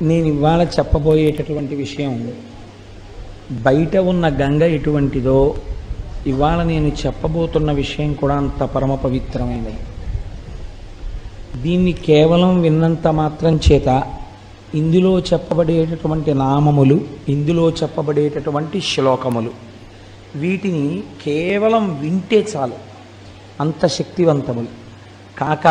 నేను ఇవాళ చెప్పబోయేటటువంటి విషయం బయట ఉన్న గంగ ఎటువంటిదో ఇవాళ నేను చెప్పబోతున్న విషయం కూడా అంత పరమ పవిత్రమైనది. దీన్ని కేవలం విన్నంత మాత్రం చేత ఇందులో చెప్పబడేటటువంటి నామములు, ఇందులో చెప్పబడేటటువంటి శ్లోకములు, వీటిని కేవలం వింటే చాలు, అంత శక్తివంతములు కాక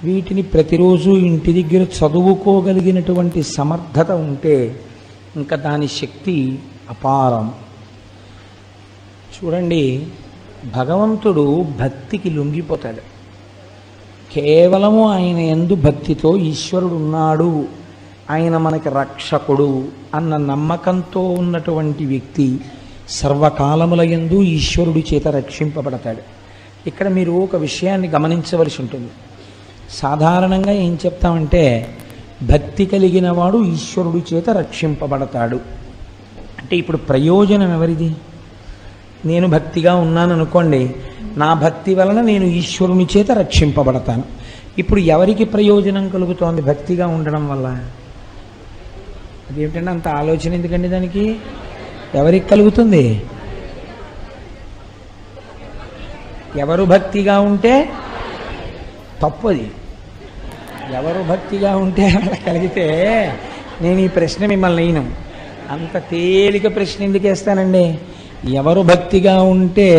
వీటిని ప్రతిరోజు ఇంటి దగ్గర చదువుకోగలిగినటువంటి సమర్థత ఉంటే ఇంకా దాని శక్తి అపారం. చూడండి, భగవంతుడు భక్తికి లొంగిపోతాడు. కేవలము ఆయన యందు భక్తితో ఈశ్వరుడు ఉన్నాడు, ఆయన మనకి రక్షకుడు అన్న నమ్మకంతో ఉన్నటువంటి వ్యక్తి సర్వకాలముల యందు ఈశ్వరుడి చేత రక్షింపబడతాడు. ఇక్కడ మీరు ఒక విషయాన్ని గమనించవలసి ఉంటుంది. సాధారణంగా ఏం చెప్తామంటే భక్తి కలిగిన వాడు ఈశ్వరుడి చేత రక్షింపబడతాడు అంటే ఇప్పుడు ప్రయోజనం ఎవరిది? నేను భక్తిగా ఉన్నాను అనుకోండి, నా భక్తి వలన నేను ఈశ్వరుని చేత రక్షింపబడతాను. ఇప్పుడు ఎవరికి ప్రయోజనం కలుగుతోంది భక్తిగా ఉండడం వల్ల? అదేమిటంటే అంత ఆలోచన ఎందుకండి దానికి? ఎవరికి కలుగుతుంది? ఎవరు భక్తిగా ఉంటే తప్పు. అది ఎవరు భక్తిగా ఉంటే అలా కలిగితే నేను ఈ ప్రశ్న మిమ్మల్ని అయినా అంత తేలిక ప్రశ్న ఎందుకు వేస్తానండి? ఎవరు భక్తిగా ఉంటే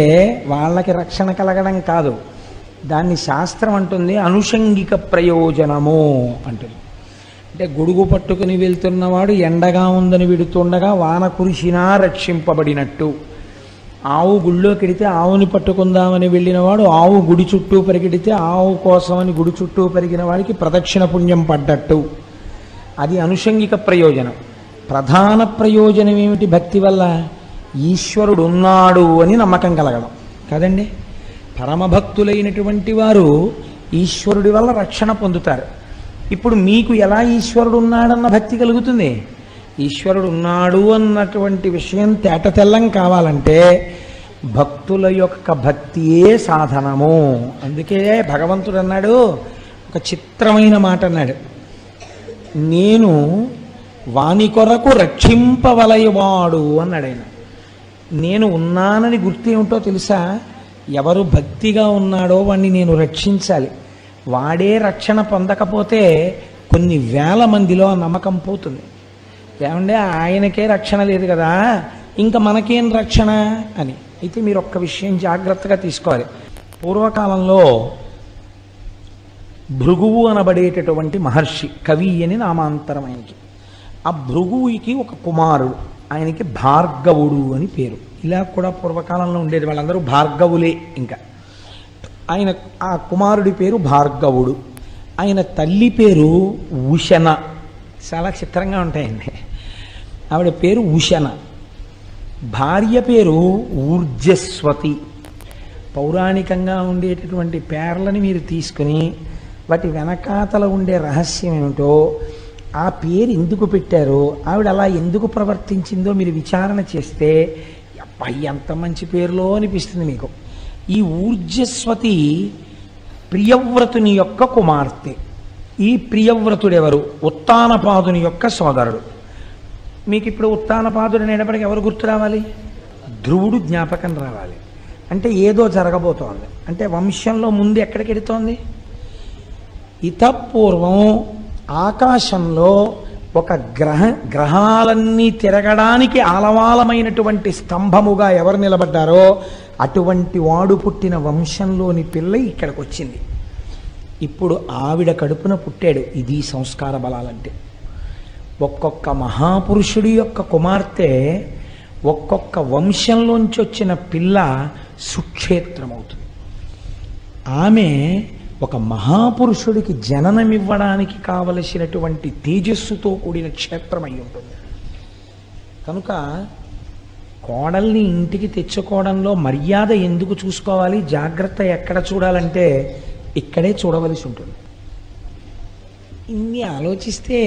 వాళ్ళకి రక్షణ కలగడం కాదు, దాన్ని శాస్త్రం అంటుంది అనుషంగిక ప్రయోజనము అంటుంది. అంటే గొడుగు పట్టుకుని వెళ్తున్నవాడు ఎండగా ఉందని విడుతుండగా వాన కురిసినా రక్షింపబడినట్టు, ఆవు గుళ్ళోకి వెడితే ఆవుని పట్టుకుందామని వెళ్ళినవాడు ఆవు గుడి చుట్టూ పరిగెడితే ఆవు కోసమని గుడి చుట్టూ పరిగిన వాడికి ప్రదక్షిణ పుణ్యం పడ్డట్టు. అది అనుషంగిక ప్రయోజనం. ప్రధాన ప్రయోజనం ఏమిటి భక్తి వల్ల? ఈశ్వరుడు ఉన్నాడు అని నమ్మకం కలగడం కదండి. పరమభక్తులైనటువంటి వారు ఈశ్వరుడి వల్ల రక్షణ పొందుతారు. ఇప్పుడు మీకు ఎలా ఈశ్వరుడు ఉన్నాడన్న భక్తి కలుగుతుంది? ఈశ్వరుడు ఉన్నాడు అన్నటువంటి విషయం తేటతెల్లం కావాలంటే భక్తుల యొక్క భక్తియే సాధనము. అందుకే భగవంతుడు అన్నాడు, ఒక చిత్రమైన మాట అన్నాడు, నేను వాని కొరకు రక్షింపవలయవాడు అన్నాడు ఆయన. నేను ఉన్నానని గుర్తు ఏమిటో తెలుసా? ఎవరు భక్తిగా ఉన్నాడో వాణ్ణి నేను రక్షించాలి. వాడే రక్షణ పొందకపోతే కొన్ని వేల మందిలో ఆ నమ్మకం పోతుంది. ఏమంటే ఆయనకే రక్షణ లేదు కదా, ఇంకా మనకేం రక్షణ అని. అయితే మీరు ఒక్క విషయం జాగ్రత్తగా తీసుకోవాలి. పూర్వకాలంలో భృగువు అనబడేటటువంటి మహర్షి, కవి అని నామాంతరం ఆయనకి. ఆ భృగువుకి ఒక కుమారుడు, ఆయనకి భార్గవుడు అని పేరు. ఇలా కూడా పూర్వకాలంలో ఉండేది, వాళ్ళందరూ భార్గవులే. ఇంకా ఆయన ఆ కుమారుడి పేరు భార్గవుడు. ఆయన తల్లి పేరు ఉషన. చాలా చిత్రంగా ఉంటాయండి. ఆవిడ పేరు ఉషన. భార్య పేరు ఊర్జస్వతి. పౌరాణికంగా ఉండేటటువంటి పేర్లని మీరు తీసుకుని వాటి వెనకాతల ఉండే రహస్యం ఏమిటో, ఆ పేరు ఎందుకు పెట్టారో, ఆవిడ అలా ఎందుకు ప్రవర్తించిందో మీరు విచారణ చేస్తే అబ్బాయి ఎంత మంచి పేరులో అనిపిస్తుంది మీకు. ఈ ఊర్జస్వతి ప్రియవ్రతుని యొక్క కుమార్తె. ఈ ప్రియవ్రతుడెవరు? ఉత్తానపాదుని యొక్క సోదరుడు. మీకు ఇప్పుడు ఉత్తానపాదుడు అనేటప్పటికీ ఎవరు గుర్తు రావాలి? ధ్రువుడు జ్ఞాపకం రావాలి. అంటే ఏదో జరగబోతోంది. అంటే వంశంలో ముందు ఎక్కడికి వెడుతోంది? ఇతపూర్వం ఆకాశంలో ఒక గ్రహాలన్నీ తిరగడానికి ఆలవాలమైనటువంటి స్తంభముగా ఎవరు నిలబడ్డారో అటువంటి వాడు పుట్టిన వంశంలోని పిల్ల ఇక్కడికి వచ్చింది. ఇప్పుడు ఆవిడ కడుపున పుట్టాడు. ఇది సంస్కార బలాలంటే. ఒక్కొక్క మహాపురుషుడి యొక్క కుమార్తె, ఒక్కొక్క వంశంలోంచి వచ్చిన పిల్ల సుక్షేత్రమవుతుంది. ఆమె ఒక మహాపురుషుడికి జననమివ్వడానికి కావలసినటువంటి తేజస్సుతో కూడిన క్షేత్రం అయి ఉంటుంది. కనుక కోడల్ని ఇంటికి తెచ్చుకోవడంలో మర్యాద ఎందుకు చూసుకోవాలి, జాగ్రత్త ఎక్కడ చూడాలంటే ఇక్కడే చూడవలసి ఉంటుంది. ఇన్ని ఆలోచిస్తే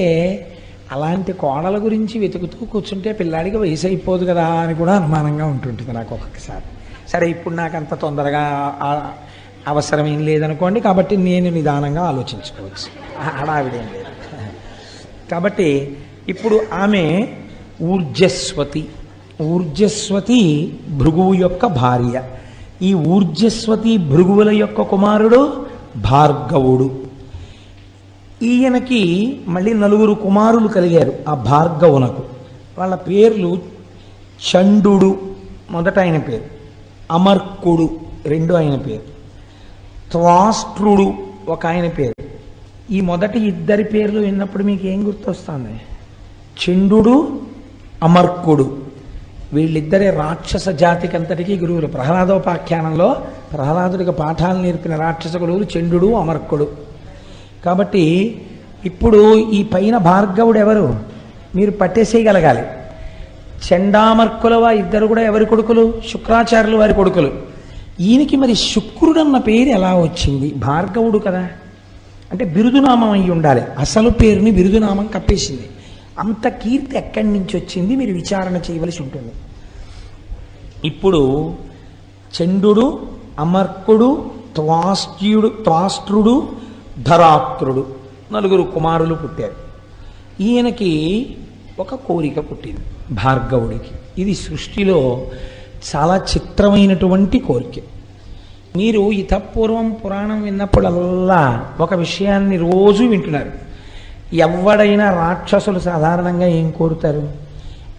అలాంటి కోడల గురించి వెతుకుతూ కూర్చుంటే పిల్లాడికి వయసు అయిపోదు కదా అని కూడా అనుమానంగా ఉంటుంటుంది నాకు ఒక్కొక్కసారి. సరే, ఇప్పుడు నాకు అంత తొందరగా అవసరం ఏం లేదనుకోండి, కాబట్టి నేను నిదానంగా ఆలోచించుకోవచ్చు, హడావిడేం లేదు. కాబట్టి ఇప్పుడు ఆమె ఊర్జస్వతి. ఊర్జస్వతి భృగువు యొక్క భార్య. ఈ ఊర్జస్వతి భృగువుల యొక్క కుమారుడు భార్గవుడు. ఈయనకి మళ్ళీ 4 కుమారులు కలిగారు ఆ భార్గవునకు. వాళ్ళ పేర్లు చండు మొదట ఆయన పేరు, అమర్కుడు రెండో ఆయన పేరు, త్వాష్ట్రుడు ఒక ఆయన పేరు. ఈ మొదటి ఇద్దరి పేర్లు విన్నప్పుడు మీకు ఏం గుర్తొస్తుంది? చండు, అమర్కుడు. వీళ్ళిద్దరే రాక్షస జాతికి అంతటికీ గురువులు. ప్రహ్లాదోపాఖ్యానంలో ప్రహ్లాదుడికి పాఠాలు నేర్పిన రాక్షస గురువులు చండు, అమర్కుడు. కాబట్టి ఇప్పుడు ఈ పైన భార్గవుడు ఎవరు మీరు పట్టేసేయగలగాలి. చండామర్కుల ఇద్దరు కూడా ఎవరి కొడుకులు? శుక్రాచార్యులు వారి కొడుకులు. ఈయనకి మరి శుక్రుడు అన్న పేరు ఎలా వచ్చింది? భార్గవుడు కదా, అంటే బిరుదునామం అయి ఉండాలి. అసలు పేరుని బిరుదునామం కప్పేసింది. అంత కీర్తి ఎక్కడి నుంచి వచ్చింది మీరు విచారణ చేయవలసి ఉంటుంది. ఇప్పుడు చండు, అమర్కుడు, త్వాష్ట్రుడు, ధరాత్రుడు 4 కుమారులు పుట్టారు. ఈయనకి ఒక కోరిక పుట్టింది భార్గవుడికి. ఇది సృష్టిలో చాలా చిత్రమైనటువంటి కోరిక. మీరు ఇతపూర్వం పురాణం విన్నప్పుడల్లా ఒక విషయాన్ని రోజు వింటున్నారు. ఎవడైనా రాక్షసులు సాధారణంగా ఏం కోరుతారు?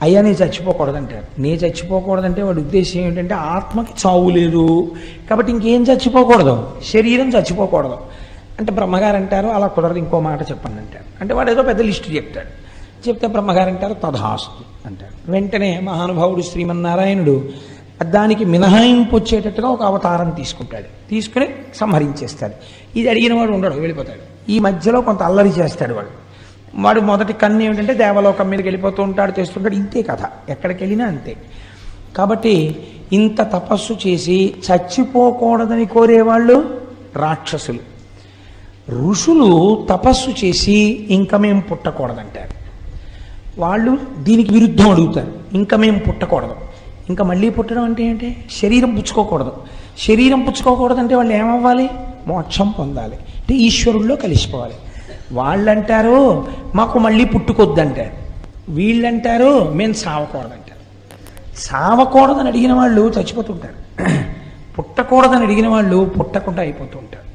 అయ్యా నీ చచ్చిపోకూడదంటారు. నీ చచ్చిపోకూడదంటే వాడి ఉద్దేశం ఏంటంటే ఆత్మకి చావు లేదు కాబట్టి ఇంకేం చచ్చిపోకూడదు, శరీరం చచ్చిపోకూడదు అంటే బ్రహ్మగారు అంటారు అలా కుదరదు, ఇంకో మాట చెప్పండి అంటారు. అంటే వాడు ఏదో పెద్ద లిస్టు చెప్తాడు. చెప్తే బ్రహ్మగారు అంటారు తథాస్తు అంటారు. వెంటనే మహానుభావుడు శ్రీమన్నారాయణుడు దానికి మినహాయింపు వచ్చేటట్టుగా ఒక అవతారం తీసుకుంటాడు. తీసుకుని సంహరించేస్తాడు. ఇది అడిగిన వాడు ఉండడు, వెళ్ళిపోతాడు. ఈ మధ్యలో కొంత అల్లరి చేస్తాడు వాడు మొదటి కన్ను ఏమిటంటే దేవలోకం మీదకి వెళ్ళిపోతూ ఉంటాడు, చేస్తుంటాడు. ఇంతే కథ, ఎక్కడికి వెళ్ళినా అంతే. కాబట్టి ఇంత తపస్సు చేసి చచ్చిపోకూడదని కోరేవాళ్ళు రాక్షసులు. ఋషులు తపస్సు చేసి ఇంకా మేము పుట్టకూడదంటారు. వాళ్ళు దీనికి విరుద్ధం అడుగుతారు, ఇంకా మేము పుట్టకూడదు. ఇంకా మళ్ళీ పుట్టడం అంటే ఏంటి? శరీరం పుచ్చుకోకూడదు. శరీరం పుచ్చుకోకూడదంటే వాళ్ళు ఏమవ్వాలి? మోక్షం పొందాలి, అంటే ఈశ్వరుల్లో కలిసిపోవాలి. వాళ్ళంటారు మాకు మళ్ళీ పుట్టుకొద్దంటారు. వీళ్ళంటారు మేము సావకూడదంటారు. సావకూడదని అడిగిన వాళ్ళు చచ్చిపోతుంటారు, పుట్టకూడదని అడిగిన వాళ్ళు పుట్టకుండా అయిపోతూ ఉంటారు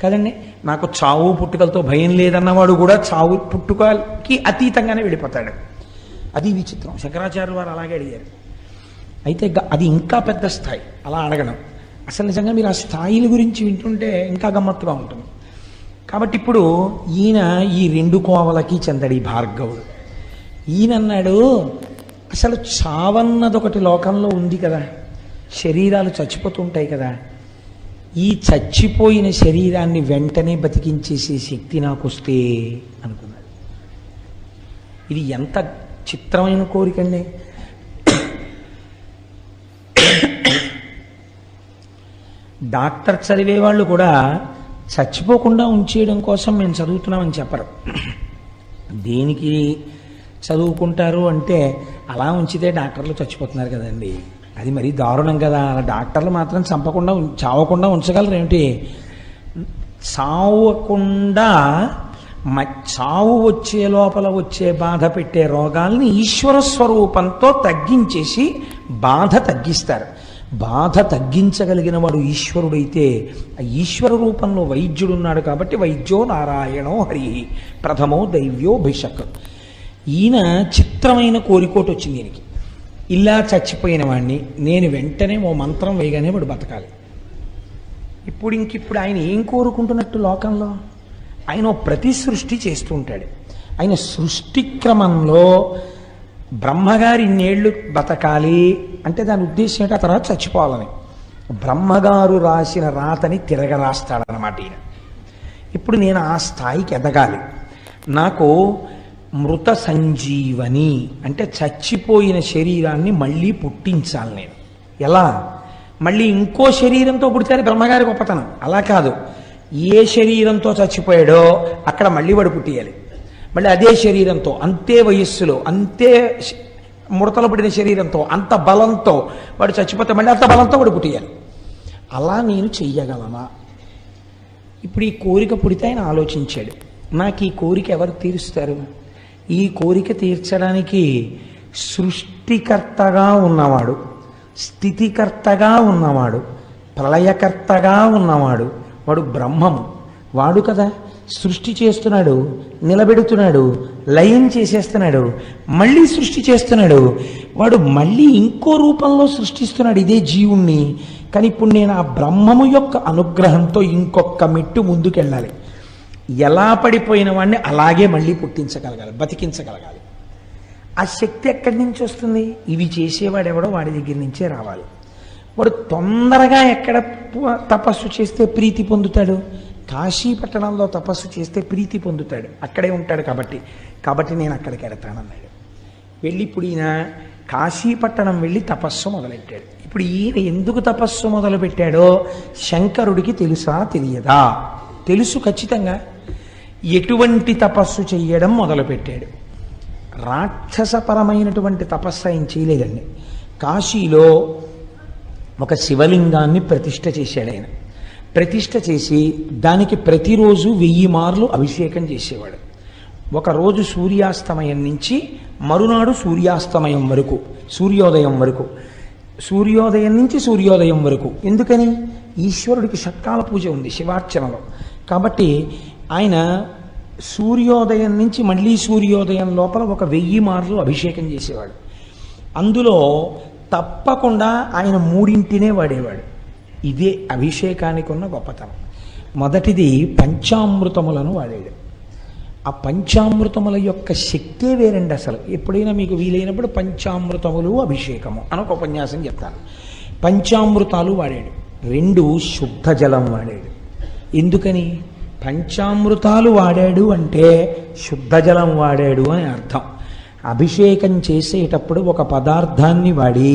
కదండి. నాకు చావు పుట్టుకలతో భయం లేదన్నవాడు కూడా చావు పుట్టుకకి అతీతంగానే వెళ్ళిపోతాడు. అది విచిత్రం. శంకరాచార్యులు వారు అలాగే అడిగారు. అయితే అది ఇంకా పెద్ద స్థాయి అలా అడగడం. అసలు నిజంగా మీరు ఆ స్థాయిల గురించి వింటుంటే ఇంకా గమ్మత్తుగా ఉంటుంది. కాబట్టి ఇప్పుడు ఈయన ఈ 2 కోవలకి చెందడి భార్గవుడు. ఈయన అన్నాడు అసలు చావన్నదొకటి లోకంలో ఉంది కదా, శరీరాలు చచ్చిపోతుంటాయి కదా, ఈ చచ్చిపోయిన శరీరాన్ని వెంటనే బతికించేసే శక్తి నాకు వస్తే అనుకున్నాడు. ఇది ఎంత చిత్రమైన కోరికండి. డాక్టర్ చదివే వాళ్ళు కూడా చచ్చిపోకుండా ఉంచేయడం కోసం మేము చదువుతున్నామని చెప్పరు. దేనికి చదువుకుంటారు అంటే అలా ఉంచితే డాక్టర్లు చచ్చిపోతున్నారు కదండి, అది మరీ దారుణం కదా. అలా డాక్టర్లు మాత్రం చంపకుండా చావకుండా ఉంచగలరు ఏమిటి? చావకుండా చావు వచ్చే లోపల వచ్చే బాధ పెట్టే రోగాల్ని ఈశ్వర స్వరూపంతో తగ్గించేసి బాధ తగ్గిస్తారు. బాధ తగ్గించగలిగిన వాడు ఈశ్వరుడైతే ఆ ఈశ్వర రూపంలో వైద్యుడున్నాడు. కాబట్టి వైద్యో నారాయణో హరి ప్రథమో దైవ్యో భిషక్. ఈయన చిత్రమైన కోరికోటి వచ్చింది ఈయనకి. ఇలా చచ్చిపోయిన వాడిని నేను వెంటనే ఓ మంత్రం వేయగానే వాడు బతకాలి. ఇప్పుడు ఆయన ఏం కోరుకుంటున్నట్టు లోకంలో? ఆయన ప్రతి సృష్టి చేస్తూ ఉంటాడు. ఆయన సృష్టి క్రమంలో బ్రహ్మగారి ఇన్నేళ్ళు బతకాలి అంటే దాని ఉద్దేశం ఏంటి? ఆ తర్వాత చచ్చిపోవాలని. బ్రహ్మగారు రాసిన రాతని తిరగరాస్తాడనమాట ఈయన. ఇప్పుడు నేను ఆ స్థాయికి ఎదగాలి. నాకు మృత సంజీవని అంటే చచ్చిపోయిన శరీరాన్ని మళ్ళీ పుట్టించాలి నేను. ఎలా? మళ్ళీ ఇంకో శరీరంతో పుడితే బ్రహ్మగారి గొప్పతనం. అలా కాదు, ఏ శరీరంతో చచ్చిపోయాడో అక్కడ మళ్ళీ వాడు పుట్టియాలి. మళ్ళీ అదే శరీరంతో, అంతే వయస్సులో, అంతే ముడతలు పడిన శరీరంతో, అంత బలంతో వాడు చచ్చిపోతే మళ్ళీ అంత బలంతో వాడు పుట్టియాలి. అలా నేను చెయ్యగలనా? ఇప్పుడు ఈ కోరిక పుడితే ఆయన ఆలోచించాడు, నాకు ఈ కోరిక ఎవరు తీరుస్తారు? ఈ కోరిక తీర్చడానికి సృష్టికర్తగా ఉన్నవాడు, స్థితికర్తగా ఉన్నవాడు, ప్రళయకర్తగా ఉన్నవాడు వాడు బ్రహ్మము. వాడు కదా సృష్టి చేస్తున్నాడు, నిలబెడుతున్నాడు, లయం చేసేస్తున్నాడు, మళ్ళీ సృష్టి చేస్తున్నాడు. వాడు మళ్ళీ ఇంకో రూపంలో సృష్టిస్తున్నాడు ఇదే జీవుణ్ణి. కానీ ఇప్పుడు నేను ఆ బ్రహ్మము యొక్క అనుగ్రహంతో ఇంకొక మెట్టు ముందుకెళ్ళాలి. ఎలా పడిపోయిన వాడిని అలాగే మళ్ళీ పుట్టించగలగాలి, బతికించగలగాలి. ఆ శక్తి ఎక్కడి నుంచి వస్తుంది? ఇవి చేసేవాడెవడో వాడి దగ్గర నుంచే రావాలి. వాడు తొందరగా ఎక్కడ తపస్సు చేస్తే ప్రీతి పొందుతాడు? కాశీ పట్టణంలో తపస్సు చేస్తే ప్రీతి పొందుతాడు, అక్కడే ఉంటాడు. కాబట్టి నేను అక్కడికి వెడతానన్నాడు. వెళ్ళి ఇప్పుడు ఈయన కాశీపట్టణం వెళ్ళి తపస్సు మొదలెట్టాడు. ఇప్పుడు ఈయన ఎందుకు తపస్సు మొదలుపెట్టాడో శంకరుడికి తెలుసా తెలియదా? తెలుసు ఖచ్చితంగా. ఎటువంటి తపస్సు చెయ్యడం మొదలుపెట్టాడు? రాక్షసపరమైనటువంటి తపస్సు ఆయన చేయలేదండి. కాశీలో ఒక శివలింగాన్ని ప్రతిష్ఠ చేశాడు ఆయన. ప్రతిష్ఠ చేసి దానికి ప్రతిరోజు 1000 మార్లు అభిషేకం చేసేవాడు. ఒకరోజు సూర్యాస్తమయం నుంచి మరునాడు సూర్యాస్తమయం వరకు, సూర్యోదయం వరకు, సూర్యోదయం నుంచి సూర్యోదయం వరకు. ఎందుకని? ఈశ్వరుడికి షట్కాల పూజ ఉంది శివార్చనలో. కాబట్టి ఆయన సూర్యోదయం నుంచి మళ్ళీ సూర్యోదయం లోపల ఒక 1000 మార్లు అభిషేకం చేసేవాడు. అందులో తప్పకుండా ఆయన 3 వాడేవాడు. ఇదే అభిషేకానికి ఉన్న గొప్పతనం. మొదటిది పంచామృతములను వాడాడు. ఆ పంచామృతముల యొక్క శక్తే వేరండి అసలు. ఎప్పుడైనా మీకు వీలైనప్పుడు పంచామృతములు అభిషేకము అని ఒక ఉపన్యాసం చెప్తాను. పంచామృతాలు వాడాడు. 2 శుద్ధ జలం వాడాడు. ఎందుకని? పంచామృతాలు వాడాడు అంటే శుద్ధ జలం వాడాడు అని అర్థం. అభిషేకం చేసేటప్పుడు ఒక పదార్థాన్ని వాడి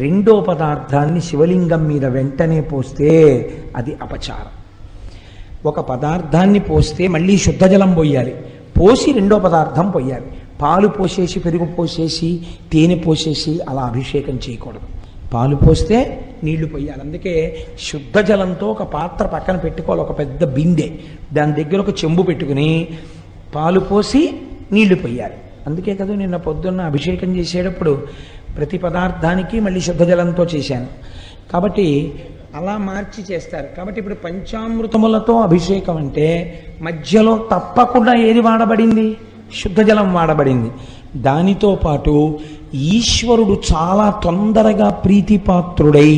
రెండో పదార్థాన్ని శివలింగం మీద వెంటనే పోస్తే అది అపచారం. ఒక పదార్థాన్ని పోస్తే మళ్ళీ శుద్ధ జలం పోయాలి, పోసి రెండో పదార్థం పోయాలి. పాలు పోసేసి, పెరుగు పోసేసి, తేనె పోసేసి అలా అభిషేకం చేయకూడదు. పాలు పోస్తే నీళ్లు పోయాలి. అందుకే శుద్ధ జలంతో ఒక పాత్ర పక్కన పెట్టుకోవాలి, ఒక పెద్ద బిందె, దాని దగ్గర ఒక చెంబు పెట్టుకుని పాలు పోసి నీళ్లు పోయాలి. అందుకే కదా నిన్న పొద్దున్న అభిషేకం చేసేటప్పుడు ప్రతి పదార్థానికి మళ్ళీ శుద్ధ జలంతో చేశాను. కాబట్టి అలా మార్చి చేస్తారు. కాబట్టి ఇప్పుడు పంచామృతములతో అభిషేకం అంటే మధ్యలో తప్పకుండా ఏది వాడబడింది? శుద్ధ జలం వాడబడింది. దానితో పాటు ఈశ్వరుడు చాలా తొందరగా ప్రీతిపాత్రుడై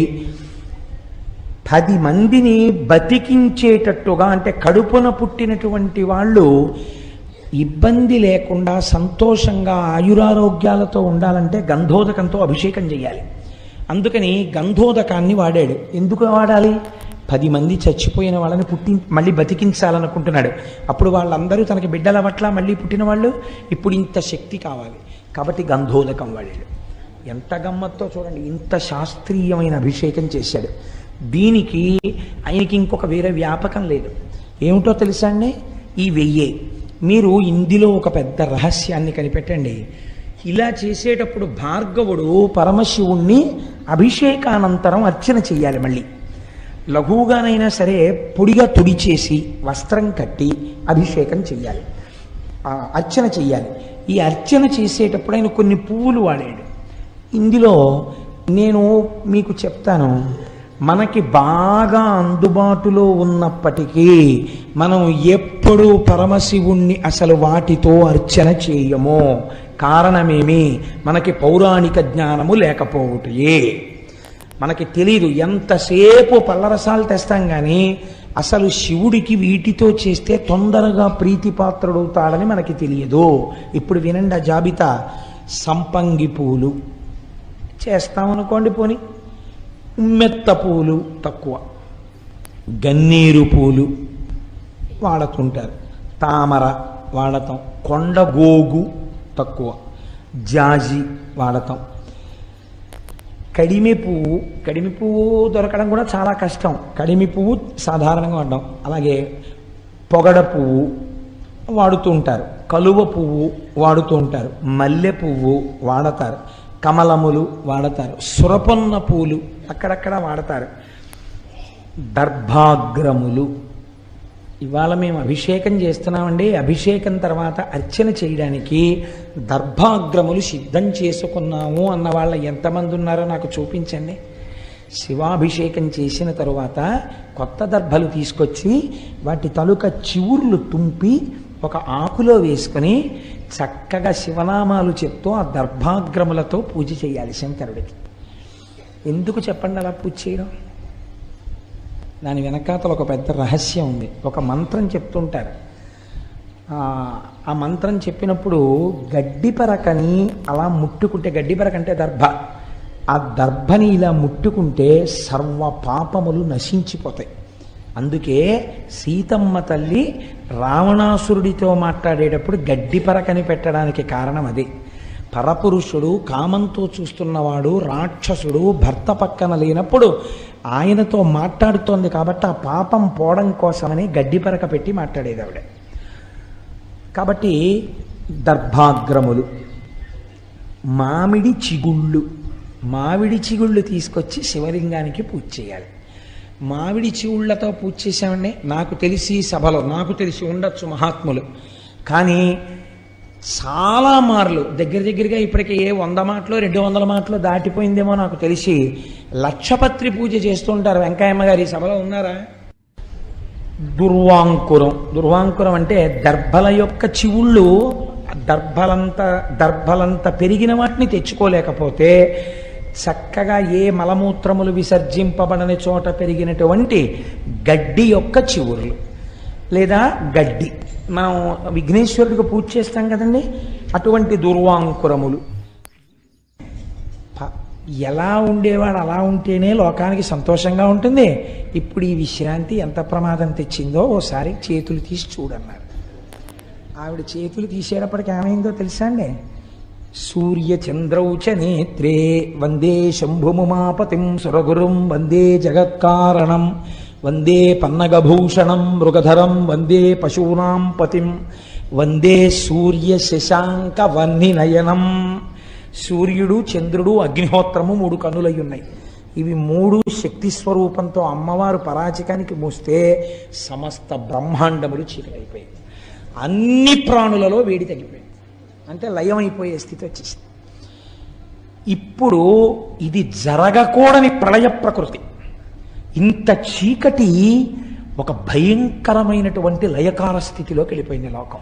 10 మందిని బతికించేటట్టుగా, అంటే కడుపున పుట్టినటువంటి వాళ్ళు ఇబ్బంది లేకుండా సంతోషంగా ఆయురారోగ్యాలతో ఉండాలంటే గంధోదకంతో అభిషేకం చేయాలి. అందుకని గంధోదకాన్ని వాడాడు. ఎందుకు వాడాలి? 10 మంది చచ్చిపోయిన వాళ్ళని మళ్ళీ బతికించాలనుకుంటున్నాడు. అప్పుడు వాళ్ళందరూ తనకి బిడ్డల పట్ల మళ్ళీ పుట్టిన వాళ్ళు, ఇప్పుడు ఇంత శక్తి కావాలి కాబట్టి గంధోదకం వాడాడు. ఎంత గమ్మత్తో చూడండి, ఇంత శాస్త్రీయమైన అభిషేకం చేశాడు. దీనికి ఆయనకి ఇంకొక వేరే వ్యాపకం లేదు. ఏమిటో తెలుసా అండి? ఈ 1000. మీరు ఇందులో ఒక పెద్ద రహస్యాన్ని కనిపెట్టండి. ఇలా చేసేటప్పుడు భార్గవుడు పరమశివుణ్ణి అభిషేకానంతరం అర్చన చెయ్యాలి. మళ్ళీ లఘువుగానైనా సరే పొడిగా తుడిచేసి వస్త్రం కట్టి అభిషేకం చెయ్యాలి, అర్చన చెయ్యాలి. ఈ అర్చన చేసేటప్పుడు ఆయన కొన్ని పువ్వులు వాడాడు. ఇందులో నేను మీకు చెప్తాను, మనకి బాగా అందుబాటులో ఉన్నప్పటికీ మనం ఎప్పుడూ పరమశివుణ్ణి అసలు వాటితో అర్చన చేయము. కారణమేమి? మనకి పౌరాణిక జ్ఞానము లేకపోవటయే. మనకి తెలీదు. ఎంతసేపు పళ్ళరసాలు తెస్తాం కానీ అసలు శివుడికి వీటితో చేస్తే తొందరగా ప్రీతిపాత్రుడవుతాడని మనకి తెలియదు. ఇప్పుడు వినండి ఆ జాబితా. సంపంగి పూలు చేస్తామనుకోండి, పోని ఉమ్మెత్త పూలు తక్కువ, గన్నేరు పూలు వాడుతుంటారు, తామర వాడతాం, కొండగోగు తక్కువ, జాజి వాడతాం, కడిమి పువ్వు దొరకడం కూడా చాలా కష్టం. కడిమి పువ్వు సాధారణంగా వాడడం. అలాగే పొగడ పువ్వు వాడుతూ ఉంటారు, కలువ పువ్వు వాడుతూ ఉంటారు, మల్లె పువ్వు వాడతారు, కమలములు వాడతారు, సురపొన్న పూలు అక్కడక్కడ వాడతారు, దర్భాగ్రములు ఇవాళ మేము అభిషేకం చేస్తున్నామండి, అభిషేకం తర్వాత అర్చన చేయడానికి దర్భాగ్రములు సిద్ధం చేసుకున్నాము అన్న వాళ్ళ ఎంతమంది ఉన్నారో నాకు చూపించండి. శివాభిషేకం చేసిన తరువాత కొత్త దర్భలు తీసుకొచ్చి వాటి తలుక చివుర్లు తుంపి ఒక ఆకులో వేసుకుని చక్కగా శివనామాలు చెప్తూ ఆ దర్భాగ్రములతో పూజ చేయాలి శంకరుడికి. ఎందుకు చెప్పండి అలా పూజ చేయడం? దాని వెనకాతల ఒక పెద్ద రహస్యం ఉంది. ఒక మంత్రం చెప్తుంటారు. ఆ మంత్రం చెప్పినప్పుడు గడ్డిపరకని అలా ముట్టుకుంటే, గడ్డిపరక అంటే దర్భ, ఆ దర్భని ఇలా ముట్టుకుంటే సర్వ పాపములు నశించిపోతాయి. అందుకే సీతమ్మ తల్లి రావణాసురుడితో మాట్లాడేటప్పుడు గడ్డిపరకని పెట్టడానికి కారణం అదే. పరపురుషుడు కామంతో చూస్తున్నవాడు రాక్షసుడు భర్త పక్కన లేనప్పుడు ఆయనతో మాట్లాడుతోంది కాబట్టి ఆ పాపం పోవడం కోసమని గడ్డిపరక పెట్టి మాట్లాడేది ఆవిడ. కాబట్టి దర్భాగ్రములు, మామిడి చిగుళ్ళు తీసుకొచ్చి శివలింగానికి పూజ చేయాలి. మామిడి చిగుళ్లతో పూజ చేశామండి. నాకు తెలిసి సభలో, నాకు తెలిసి ఉండొచ్చు మహాత్ములు, కానీ చాలా మార్లు దగ్గరగా ఇప్పటికే 100 మాటలు 200 మాటలు దాటిపోయిందేమో నాకు తెలిసి లక్షపత్రి పూజ చేస్తుంటారు. వెంకయ్యమ్మ గారు ఈ సభలో ఉన్నారా? దుర్వాంకురం అంటే దర్భల యొక్క చివుళ్ళు, దర్భలంత పెరిగిన వాటిని తెచ్చుకోలేకపోతే చక్కగా ఏ మలమూత్రములు విసర్జింపబడని చోట పెరిగినటువంటి గడ్డి యొక్క చివుర్లు లేదా గడ్డి, మనం విఘ్నేశ్వరుడికి పూజ చేస్తాం కదండి, అటువంటి దుర్వాంకురములు. ఎలా ఉండేవాడు అలా ఉంటేనే లోకానికి సంతోషంగా ఉంటుంది. ఇప్పుడు ఈ విశ్రాంతి ఎంత ప్రమాదం తెచ్చిందో ఓసారి చేతులు తీసి చూడన్నారు. ఆవిడ చేతులు తీసేటప్పటికి ఏమైందో తెలుసా అండి? సూర్యచంద్రౌచ నేత్రే వందే శంభుముమాపతిం సురగురుం వందే జగత్కారణం వందే పన్నగభూషణం మృగధరం వందే పశూనాం పతిం వందే సూర్య శశాంక వన్నినయనం. సూర్యుడు, చంద్రుడు, అగ్నిహోత్రము 3 కన్నులై ఉన్నాయి. ఇవి 3 శక్తి స్వరూపంతో అమ్మవారు పరాచికానికి మోస్తే సమస్త బ్రహ్మాండములు చీకటైపోయాయి. అన్ని ప్రాణులలో వేడి తగ్గిపోయింది, అంటే లయమైపోయే స్థితి వచ్చేసింది. ఇప్పుడు ఇది జరగకూడని ప్రళయ ప్రకృతి. ఇంత చీకటి ఒక భయంకరమైనటువంటి లయకార స్థితిలోకి వెళ్ళిపోయింది లోకం.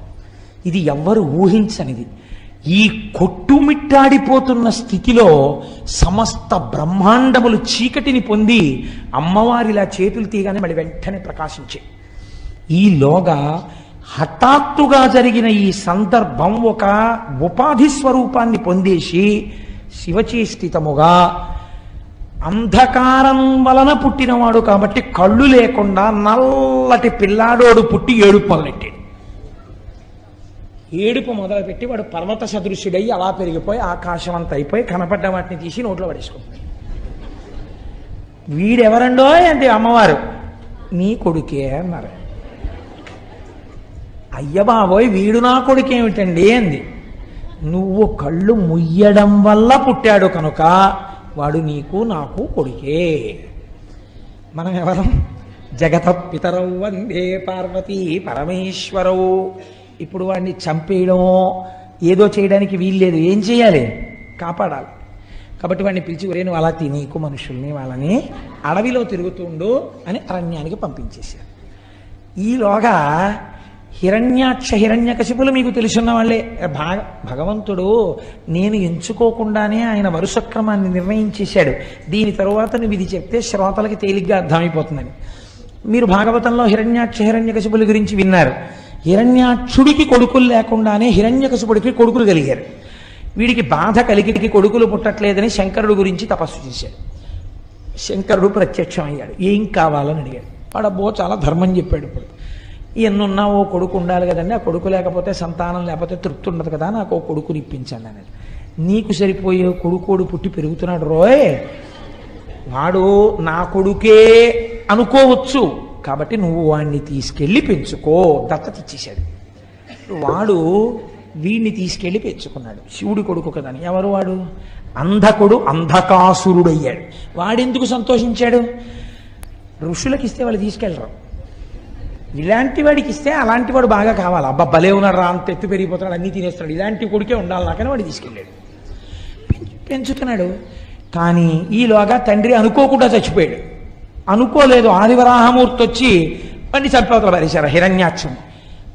ఇది ఎవ్వరు ఊహించనిది. ఈ కొట్టుమిట్టాడిపోతున్న స్థితిలో సమస్త బ్రహ్మాండములు చీకటిని పొంది అమ్మవారిలా చేతులు తీయగానే మళ్ళీ వెంటనే ప్రకాశించే. ఈలోగా హఠాత్తుగా జరిగిన ఈ సందర్భం ఒక ఉపాధి స్వరూపాన్ని పొందేసి శివచేష్టితముగా అంధకారం వలన పుట్టినవాడు కాబట్టి కళ్ళు లేకుండా నల్లటి పిల్లాడోడు పుట్టి ఏడుపు మొదలెట్టాడు. ఏడుపు మొదలుపెట్టి వాడు పర్వత సదృశ్యుడై అలా పెరిగిపోయి ఆకాశం అంతా అయిపోయి కనపడ్డ వాటిని తీసి నోట్లో పడేసుకుంటాడు. వీడెవరండో అంటే అమ్మవారు, నీ కొడుకే అన్నారు. అయ్య బాబోయ్, వీడు నా కొడుకేమిటండి అంది. నువ్వు కళ్ళు ముయ్యడం వల్ల పుట్టాడు కనుక వాడు నీకు నాకు కొడుకే. మనం ఎవరం? జగత పితరౌ వందే పార్వతీ పరమేశ్వరౌ. ఇప్పుడు వాడిని చంపేయడమో ఏదో చేయడానికి వీల్లేదు. ఏం చేయాలి? కాపాడాలి. కాబట్టి వాడిని పిలిచి, ఒరే నువ్వు అలా తినీకు మనుషుల్ని, వాళ్ళని అడవిలో తిరుగుతుండు అని అరణ్యానికి పంపించేశారు. ఈలోగా హిరణ్యకశిపులు మీకు తెలుసున్న వాళ్ళే. భగవంతుడు నేను ఎంచుకోకుండానే ఆయన వరుసక్రమాన్ని నిర్ణయించేశాడు. దీని తరువాత నువ్వు ఇది చెప్తే శ్రోతలకి తేలిగ్గా అర్థమైపోతుందని. మీరు భాగవతంలో హిరణ్యకశిపుల గురించి విన్నారు. హిరణ్యాక్షుడికి కొడుకులు లేకుండానే హిరణ్యకశిపుడికి కొడుకులు కలిగారు. వీడికి బాధ కలిగి కొడుకులు పుట్టట్లేదని శంకరుడు గురించి తపస్సు చేశాడు. శంకరుడు ప్రత్యక్షమయ్యాడు. ఏం కావాలని అడిగాడు. వాడబ్బో చాలా ధర్మం చెప్పాడు. ఇప్పుడు ఎన్నున్నా ఓ కొడుకు ఉండాలి కదండి, ఆ కొడుకు లేకపోతే సంతానం లేకపోతే తృప్తి ఉండదు కదా, నాకు ఓ కొడుకుని ఇప్పించండి అనేది. నీకు సరిపోయే కొడుకోడు పుట్టి పెరుగుతున్నాడు రోయ్, వాడు నా కొడుకే అనుకోవచ్చు, కాబట్టి నువ్వు వాడిని తీసుకెళ్ళి పెంచుకో. దత్తత ఇచ్చేశాడు. వాడు వీడిని తీసుకెళ్ళి పెంచుకున్నాడు. శివుడి కొడుకు కదా అని. ఎవరు వాడు? అంధకుడు, అంధకాసురుడయ్యాడు. వాడెందుకు సంతోషించాడు? ఋషులకి ఇస్తే వాళ్ళు తీసుకెళ్ళరు. ఇలాంటి వాడికి ఇస్తే అలాంటి వాడు బాగా కావాలి. అబ్బా భలే ఉన్నాడు రా, అంత ఎత్తు పెరిగిపోతాడు, అన్నీ తినేస్తాడు, ఇలాంటి కొడుకే ఉండాలి నాకని వాడు తీసుకెళ్ళాడు. పెంచుతున్నాడు. కానీ ఈలోగా తండ్రి అనుకోకుండా చచ్చిపోయాడు. అనుకోలేదు, ఆదివరాహమూర్తి వచ్చి వాడిని చంపవతల పారేశారు హిరణ్యాక్షం.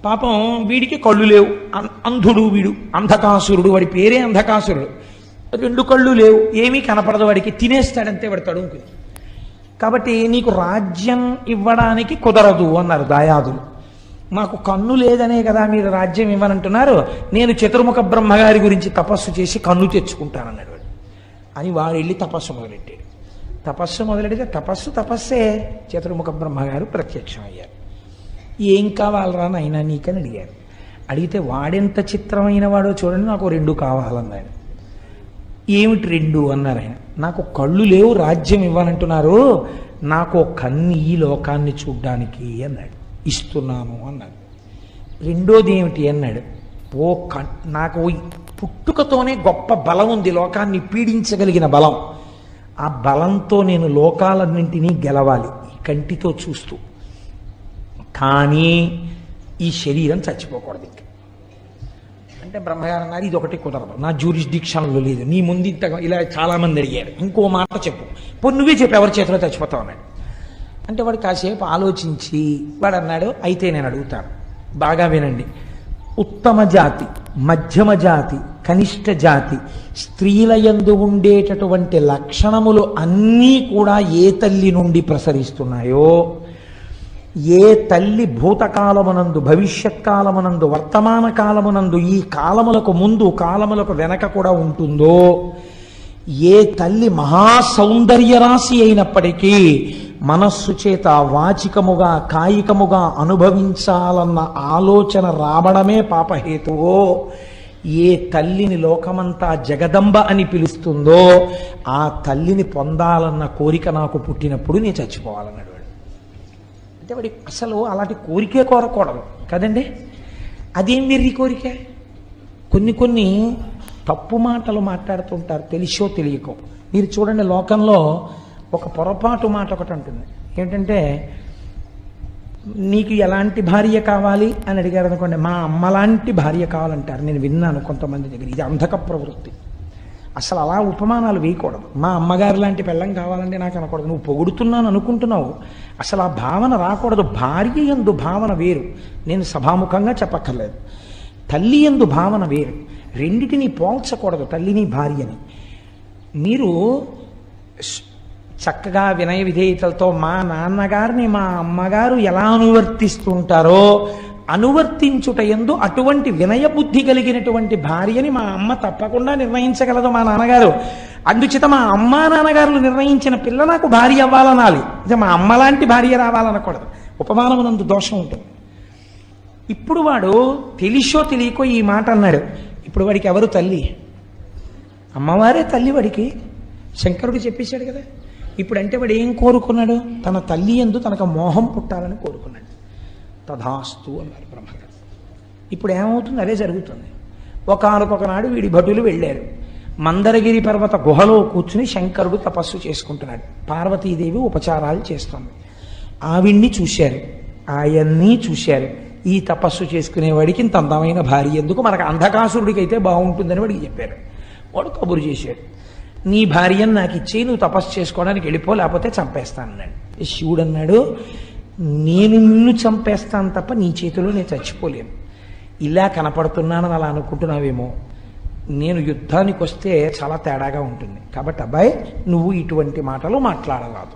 పాపం వీడికి కళ్ళు లేవు, అంధుడు వీడు, అంధకాసురుడు, వాడి పేరే అంధకాసురుడు. 2 కళ్ళు లేవు, ఏమీ కనపడదు వాడికి, తినేస్తాడంతే వాడు తడుముకుని. కాబట్టి నీకు రాజ్యం ఇవ్వడానికి కుదరదు అన్నారు దాయాదులు. మాకు కన్ను లేదనే కదా మీరు రాజ్యం ఇవ్వనంటున్నారు, నేను చతుర్ముఖ బ్రహ్మగారి గురించి తపస్సు చేసి కన్ను తెచ్చుకుంటానన్నాడు వాడు. అని వాడు వెళ్ళి తపస్సు మొదలెట్టాడు. తపస్సు మొదలెడితే తపస్సే చతుర్ముఖ బ్రహ్మగారు ప్రత్యక్షమయ్యారు. ఏం కావాలరా నాయనా నీకని అడిగారు. అడిగితే వాడెంత చిత్రమైన వాడో చూడండి, నాకు 2 కావాలన్నాడు. ఏమిటి 2 అన్నారు ఆయన. నాకు కళ్ళు లేవు, రాజ్యం ఇవ్వాలంటున్నారు, నాకు కన్ను ఈ లోకాన్ని చూడ్డానికి అన్నాడు. ఇస్తున్నాను అన్నాడు. రెండోది ఏమిటి అన్నాడు. నాకు పుట్టుకతోనే గొప్ప బలం ఉంది, లోకాన్ని పీడించగలిగిన బలం. ఆ బలంతో నేను లోకాలన్నింటినీ గెలవాలి ఈ కంటితో చూస్తూ. కానీ ఈ శరీరం చచ్చిపోకూడదు ఇంకా అంటే బ్రహ్మగారు అన్నారు, ఇది ఒకటి కుదరదు, నా జ్యూరిస్డిక్షన్లో లేదు, నీ ముందు ఇంత ఇలా చాలామంది అడిగారు, ఇంకో మాట చెప్పు, నువ్వే చెప్పు ఎవరి చేతిలో చచ్చిపోతావు అన్నాడు. అంటే వాడు కాసేపు ఆలోచించి వాడు అన్నాడు, అయితే నేను అడుగుతాను, బాగా వినండి. ఉత్తమ జాతి, మధ్యమ జాతి, కనిష్ట జాతి స్త్రీల యందు ఉండేటటువంటి లక్షణములు అన్నీ కూడా ఏ తల్లి నుండి ప్రసరిస్తున్నాయో, ఏ తల్లి భూతకాలమునందు, భవిష్యత్ కాలమునందు, వర్తమాన కాలమునందు, ఈ కాలములకు ముందు కాలములకు వెనక కూడా ఉంటుందో, ఏ తల్లి మహాసౌందర్య రాశి అయినప్పటికీ మనస్సు చేత వాచికముగా కాయికముగా అనుభవించాలన్న ఆలోచన రావడమే పాపహేతువో, ఏ తల్లిని లోకమంతా జగదంబ అని పిలుస్తుందో ఆ తల్లిని పొందాలన్న కోరిక నాకు పుట్టినప్పుడు నేను చచ్చిపోవాలన్నాడు వాడు. అంటే వాడి అసలు అలాంటి కోరికే కోరకూడదు కదండి. అదేం వెర్రి కోరిక. కొన్ని తప్పు మాటలు మాట్లాడుతుంటారు తెలిసో తెలియకో. మీరు చూడండి, లోకంలో ఒక పొరపాటు మాట ఒకటి ఉంటుంది. ఏంటంటే, నీకు ఎలాంటి భార్య కావాలి అని అడిగారు అనుకోండి, మా అమ్మలాంటి భార్య కావాలంటారు. నేను విన్నాను కొంతమంది దగ్గర. ఇది అంధక ప్రవృత్తి. అసలు అలా ఉపమానాలు వేయకూడదు. మా అమ్మగారు లాంటి పెళ్ళం కావాలంటే నాకు అనకూడదు. నువ్వు పొగుడుతున్నాను అనుకుంటున్నావు, అసలు ఆ భావన రాకూడదు. భార్య యందు భావన వేరు, నేను సభాముఖంగా చెప్పక్కర్లేదు. తల్లి యందు భావన వేరు. రెండిటిని పోల్చకూడదు, తల్లిని భార్యని. మీరు చక్కగా వినయ విధేయతలతో మా నాన్నగారిని మా అమ్మగారు ఎలా అనువర్తిస్తుంటారో అనువర్తించుట యందు అటువంటి వినయ బుద్ధి కలిగినటువంటి భార్యని మా అమ్మ తప్పకుండా నిర్ణయించగలదు, మా నాన్నగారు. అందుచేత మా అమ్మ నాన్నగారులు నిర్ణయించిన పిల్ల నాకు భార్య అవ్వాలనాలి. అంటే మా అమ్మ లాంటి భార్య రావాలనకూడదు. ఉపమానమునందు దోషం ఉంటుంది. ఇప్పుడు వాడు తెలిసో తెలియకో ఈ మాట అన్నాడు. ఇప్పుడు వాడికి ఎవరు తల్లి? అమ్మవారే తల్లి వాడికి. శంకరుడు చెప్పేశాడు కదా. ఇప్పుడు అంటే వాడు ఏం కోరుకున్నాడు? తన తల్లి యందు తనకు మోహం పుట్టాలని కోరుకున్నాడు. తథాస్తు అన్నారు బ్రహ్మగారు. ఇప్పుడు ఏమవుతుంది? అదే జరుగుతుంది. ఒకనొకనాడు వీడి భటులు వెళ్ళారు. మందరగిరి పర్వత గుహలో కూర్చుని శంకరుడు తపస్సు చేసుకుంటున్నాడు. పార్వతీదేవి ఉపచారాలు చేస్తుంది. ఆవిడ్ని చూశారు, ఆయన్ని చూశారు. ఈ తపస్సు చేసుకునేవాడికి ఇంత అందమైన భార్య ఎందుకు, మనకు అంధకాసురుడికి అయితే బాగుంటుందని వాడికి చెప్పారు. వాడు కబురు చేశాడు, నీ భార్యను నాకు ఇచ్చి నువ్వు తపస్సు చేసుకోవడానికి వెళ్ళిపో, లేకపోతే చంపేస్తానన్నాడు. శివుడు అన్నాడు, నేను నిన్ను చంపేస్తాను తప్ప నీ చేతిలో నేను చచ్చిపోలేను. ఇలా కనపడుతున్నానని అలా అనుకుంటున్నావేమో, నేను యుద్ధానికి వస్తే చాలా తేడాగా ఉంటుంది. కాబట్టి అబ్బాయి నువ్వు ఇటువంటి మాటలు మాట్లాడరాదు.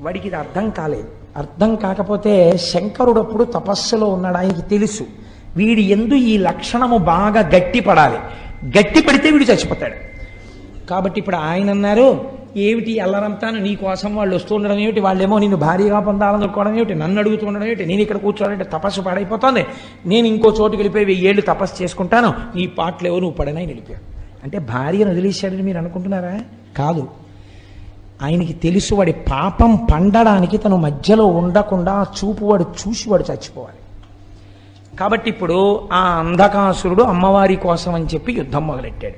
వాడికి ఇది అర్థం కాలేదు. అర్థం కాకపోతే శంకరుడప్పుడు తపస్సులో ఉన్నాడు. ఆయనకి తెలుసు వీడి యందు ఈ లక్షణము బాగా గట్టిపడాలి. గట్టి పడితే వీడు చచ్చిపోతాడు. కాబట్టి ఇప్పుడు ఆయన అన్నారు, ఏమిటి అల్లరంతాను నీ కోసం వాళ్ళు వస్తూ ఉండడం ఏమిటి, వాళ్ళేమో నిన్ను భారీగా పొందాలనుకోవడం ఏమిటి, నన్ను అడుగుతూ ఉండడం ఏమిటి, నేను ఇక్కడ కూర్చోవాలంటే తపస్సు పాడైపోతుంది, నేను ఇంకో చోటుకి వెళ్ళిపోయి 1000 ఏళ్ళు తపస్సు చేసుకుంటాను, నీ పాటలేవో నువ్వు పడనని వెళ్ళిపోయాడు. అంటే భార్యను వదిలేశాడని మీరు అనుకుంటున్నారా? కాదు. ఆయనకి తెలుసు వాడి పాపం పండడానికి తను మధ్యలో ఉండకుండా చూపు వాడు చూసి వాడు చచ్చిపోవాలి. కాబట్టి ఇప్పుడు ఆ అంధకాసురుడు అమ్మవారి కోసం అని చెప్పి యుద్ధం మొదలెట్టాడు.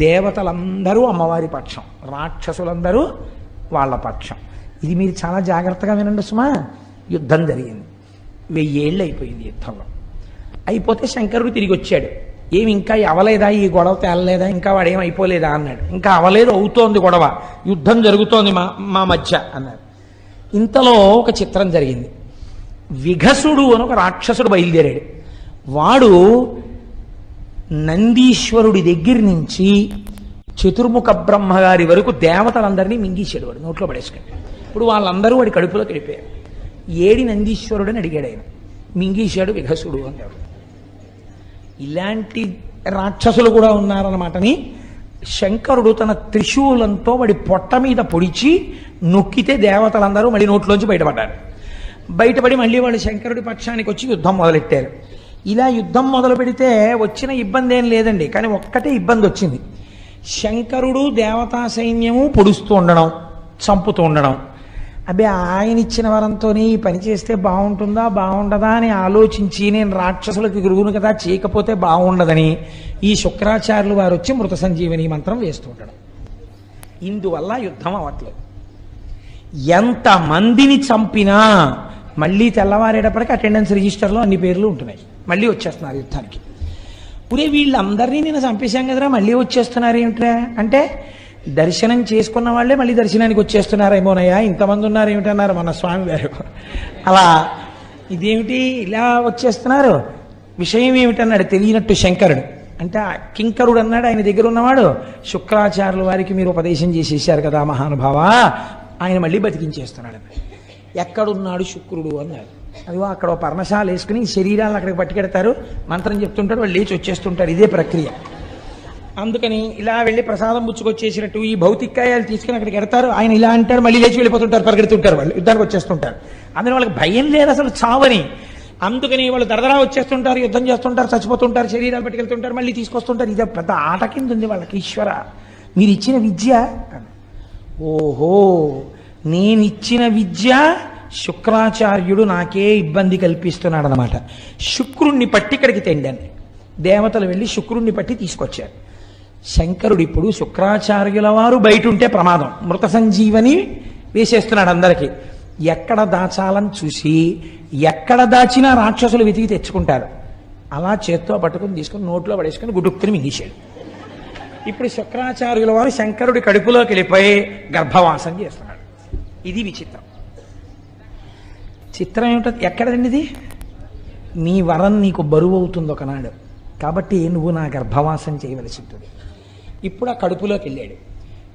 దేవతలందరూ అమ్మవారి పక్షం, రాక్షసులందరూ వాళ్ళ పక్షం. ఇది మీరు చాలా జాగ్రత్తగా వినండి సుమా. యుద్ధం జరిగింది. 1000 ఏళ్ళు అయిపోయింది యుద్ధంలో. అయిపోతే శంకరుడు తిరిగి వచ్చాడు. ఏమి ఇంకా అవలేదా, ఈ గొడవ తేలలేదా, ఇంకా వాడేం అయిపోలేదా అన్నాడు. ఇంకా అవలేదు, అవుతోంది గొడవ, యుద్ధం జరుగుతోంది మా మధ్య అన్నాడు. ఇంతలో ఒక చిత్రం జరిగింది. విఘసుడు అని ఒక రాక్షసుడు బయలుదేరాడు. వాడు నందీశ్వరుడి దగ్గర నుంచి చతుర్ముఖ బ్రహ్మగారి వరకు దేవతలందరినీ మింగేశాడు. వాడు నోట్లో పడేసుకుని. ఇప్పుడు వాళ్ళందరూ వాడి కడుపులోకి వెళ్ళిపోయారు. ఏడి నందీశ్వరుడు అని అడిగాడు ఆయన. మింగేశాడు విఘసుడు అన్నాడు. ఇలాంటి రాక్షసులు కూడా ఉన్నారన్నమాటని శంకరుడు తన త్రిశూలంతో వాడి పొట్ట మీద పొడిచి నొక్కితే దేవతలందరూ మళ్ళీ నోట్లోంచి బయటపడ్డారు. బయటపడి మళ్ళీ వాళ్ళు శంకరుడి పక్షానికి వచ్చి యుద్ధం మొదలెట్టారు. ఇలా యుద్ధం మొదలు పెడితే వచ్చిన ఇబ్బంది ఏం లేదండి, కానీ ఒక్కటే ఇబ్బంది వచ్చింది. శంకరుడు దేవతా సైన్యము పొడుస్తూ ఉండడం, చంపుతూ ఉండడం. అబ్బే, ఆయన ఇచ్చిన వరంతో ఈ పని చేస్తే బాగుంటుందా బాగుండదా అని ఆలోచించి, నేను రాక్షసులకు గురువును కదా, చేయకపోతే బాగుండదని ఈ శుక్రాచార్యులు వారు వచ్చి మృత సంజీవని మంత్రం వేస్తూ ఉండడం. ఇందువల్ల యుద్ధం అవ్వట్లేదు. ఎంతమందిని చంపినా మళ్ళీ తెల్లవారేటప్పటికి అటెండెన్స్ రిజిస్టర్లో అన్ని పేర్లు ఉంటున్నాయి. మళ్ళీ వచ్చేస్తున్నారు యుద్ధానికి. పురే వీళ్ళందరినీ నేను చంపేశాం కదరా, మళ్ళీ వచ్చేస్తున్నారు ఏమిట్రా అంటే, దర్శనం చేసుకున్న వాళ్ళే మళ్ళీ దర్శనానికి వచ్చేస్తున్నారేమోనయ్యా, ఇంతమంది ఉన్నారు ఏమిటన్నారు మన స్వామి గారు. అలా ఇదేమిటి ఇలా వచ్చేస్తున్నారు, విషయం ఏమిటన్నాడు తెలియనట్టు శంకరుడు. అంటే కింకరుడు అన్నాడు ఆయన దగ్గర ఉన్నవాడు, శుక్రాచార్యుల వారికి మీరు ఉపదేశం చేసేసారు కదా మహానుభావ, ఆయన మళ్ళీ బతికించేస్తున్నాడు. ఎక్కడున్నాడు శుక్రుడు అన్నాడు. అదిగో అక్కడ పర్ణశాల వేసుకుని శరీరాలను అక్కడికి పట్టుకెడతారు, మంత్రం చెప్తుంటారు, వాళ్ళు లేచి వచ్చేస్తుంటారు. ఇదే ప్రక్రియ. అందుకని ఇలా వెళ్ళి ప్రసాదం పుచ్చుకొచ్చేసినట్టు ఈ భౌతికాయాలు తీసుకుని అక్కడికి ఎడతారు. ఆయన ఇలా అంటాడు, మళ్ళీ లేచి వెళ్ళిపోతుంటారు, పరిగెడుతుంటారు, వాళ్ళు యుద్ధానికి వచ్చేస్తుంటారు. అందులో వాళ్ళకి భయం లేదు అసలు చావని. అందుకని వాళ్ళు దరదరా వచ్చేస్తుంటారు, యుద్ధం చేస్తుంటారు, చచ్చిపోతుంటారు, శరీరాలు పట్టుకెళ్తుంటారు, మళ్ళీ తీసుకొస్తుంటారు. ఇదే పెద్ద ఆట కింద ఉంది వాళ్ళకి. ఈశ్వర మీరు ఇచ్చిన విద్య, ఓహో నేనిచ్చిన విద్య శుక్రాచార్యుడు నాకే ఇబ్బంది కల్పిస్తున్నాడు అన్నమాట. శుక్రుణ్ణి పట్టి ఇక్కడికి తెండాను. దేవతలు వెళ్ళి శుక్రుణ్ణి పట్టి తీసుకొచ్చారు. శంకరుడు ఇప్పుడు శుక్రాచార్యుల వారు బయట ఉంటే ప్రమాదం, మృత సంజీవని వేసేస్తున్నాడు అందరికీ. ఎక్కడ దాచాలని చూసి ఎక్కడ దాచినా రాక్షసులు వెతికి తెచ్చుకుంటారు. అలా చేత్తో పట్టుకుని తీసుకుని నోట్లో పడేసుకుని గుడుక్కుని మింగేశాడు. ఇప్పుడు శుక్రాచార్యుల వారు శంకరుడి కడుపులోకి వెళ్ళిపోయి గర్భవాసం చేస్తున్నాడు. ఇది విచిత్రం. చిత్రం ఏమిటో ఎక్కడండి ఇది? నీ వరం నీకు బరువు అవుతుంది ఒకనాడు, కాబట్టి నువ్వు నా గర్భవాసం చేయవలసి ఉంటుంది. ఇప్పుడు ఆ కడుపులోకి వెళ్ళాడు.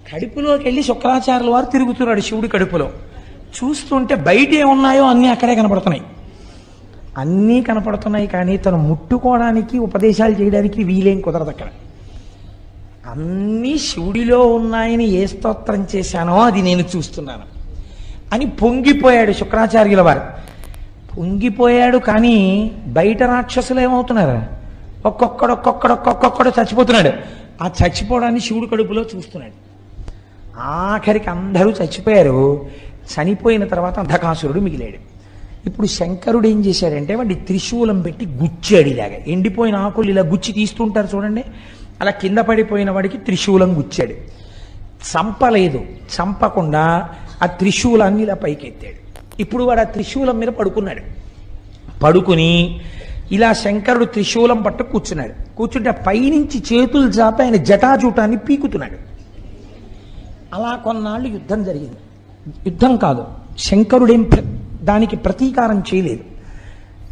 కడుపులోకి వెళ్ళి శుక్రాచార్యుల వారు తిరుగుతున్నాడు శివుడి కడుపులో. చూస్తుంటే బయట ఏమున్నాయో అన్నీ అక్కడే కనపడుతున్నాయి. అన్నీ కనపడుతున్నాయి, కానీ తను ముట్టుకోవడానికి ఉపదేశాలు చేయడానికి వీలేం కుదరదు అక్కడ. అన్నీ శివుడిలో ఉన్నాయని ఏ స్తోత్రం చేశానో అది నేను చూస్తున్నాను అని పొంగిపోయాడు శుక్రాచార్యుల వారు. పొంగిపోయాడు, కానీ బయట రాక్షసులు ఏమవుతున్నారు, ఒక్కొక్కడు చచ్చిపోతున్నాడు. ఆ చచ్చిపోవడాన్ని శివుడి కడుపులో చూస్తున్నాడు. ఆఖరికి అందరూ చచ్చిపోయారు. చనిపోయిన తర్వాత అంధకాసురుడు మిగిలాడు. ఇప్పుడు శంకరుడు ఏం చేశాడంటే వాడి త్రిశూలం పెట్టి గుచ్చాడు. ఇలాగా ఎండిపోయిన ఆకులు ఇలా గుచ్చి తీస్తుంటారు చూడండి, అలా కింద పడిపోయిన వాడికి త్రిశూలం గుచ్చాడు. చంపలేదు, చంపకుండా ఆ త్రిశూలాన్ని ఇలా పైకెత్తాడు. ఇప్పుడు వాడు ఆ త్రిశూలం మీద పడుకున్నాడు. పడుకుని ఇలా శంకరుడు త్రిశూలం పట్టు కూర్చున్నాడు. కూర్చుంటే పైనుంచి చేతులు చాపి ఆయన జటాజూటాన్ని పీకుతున్నాడు. అలా కొన్నాళ్ళు యుద్ధం జరిగింది. యుద్ధం కాదు, శంకరుడేం దానికి ప్రతీకారం చేయలేదు.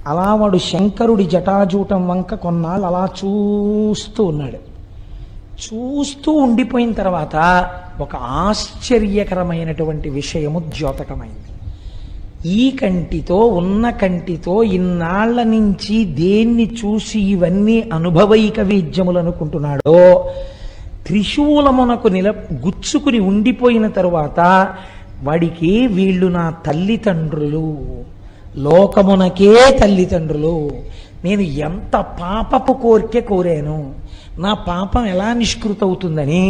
అలా వాడు శంకరుడి జటాజూటం వంక కొన్నాళ్ళు అలా చూస్తూ ఉన్నాడు. చూస్తూ ఉండిపోయిన తర్వాత ఒక ఆశ్చర్యకరమైనటువంటి విషయము ద్యోతకమైంది. ఈ కంటితో ఉన్న కంటితో ఇన్నాళ్ల నుంచి దేన్ని చూసి ఇవన్నీ అనుభవైక వేద్యములు అనుకుంటున్నాడో, త్రిశూలమునకు గుచ్చుకుని ఉండిపోయిన తరువాత వాడికి వీళ్ళు నా తల్లిదండ్రులు, లోకమునకే తల్లిదండ్రులు, నేను ఎంత పాపపు కోరిక కోరాను, నా పాపం ఎలా నిష్కృతవుతుందని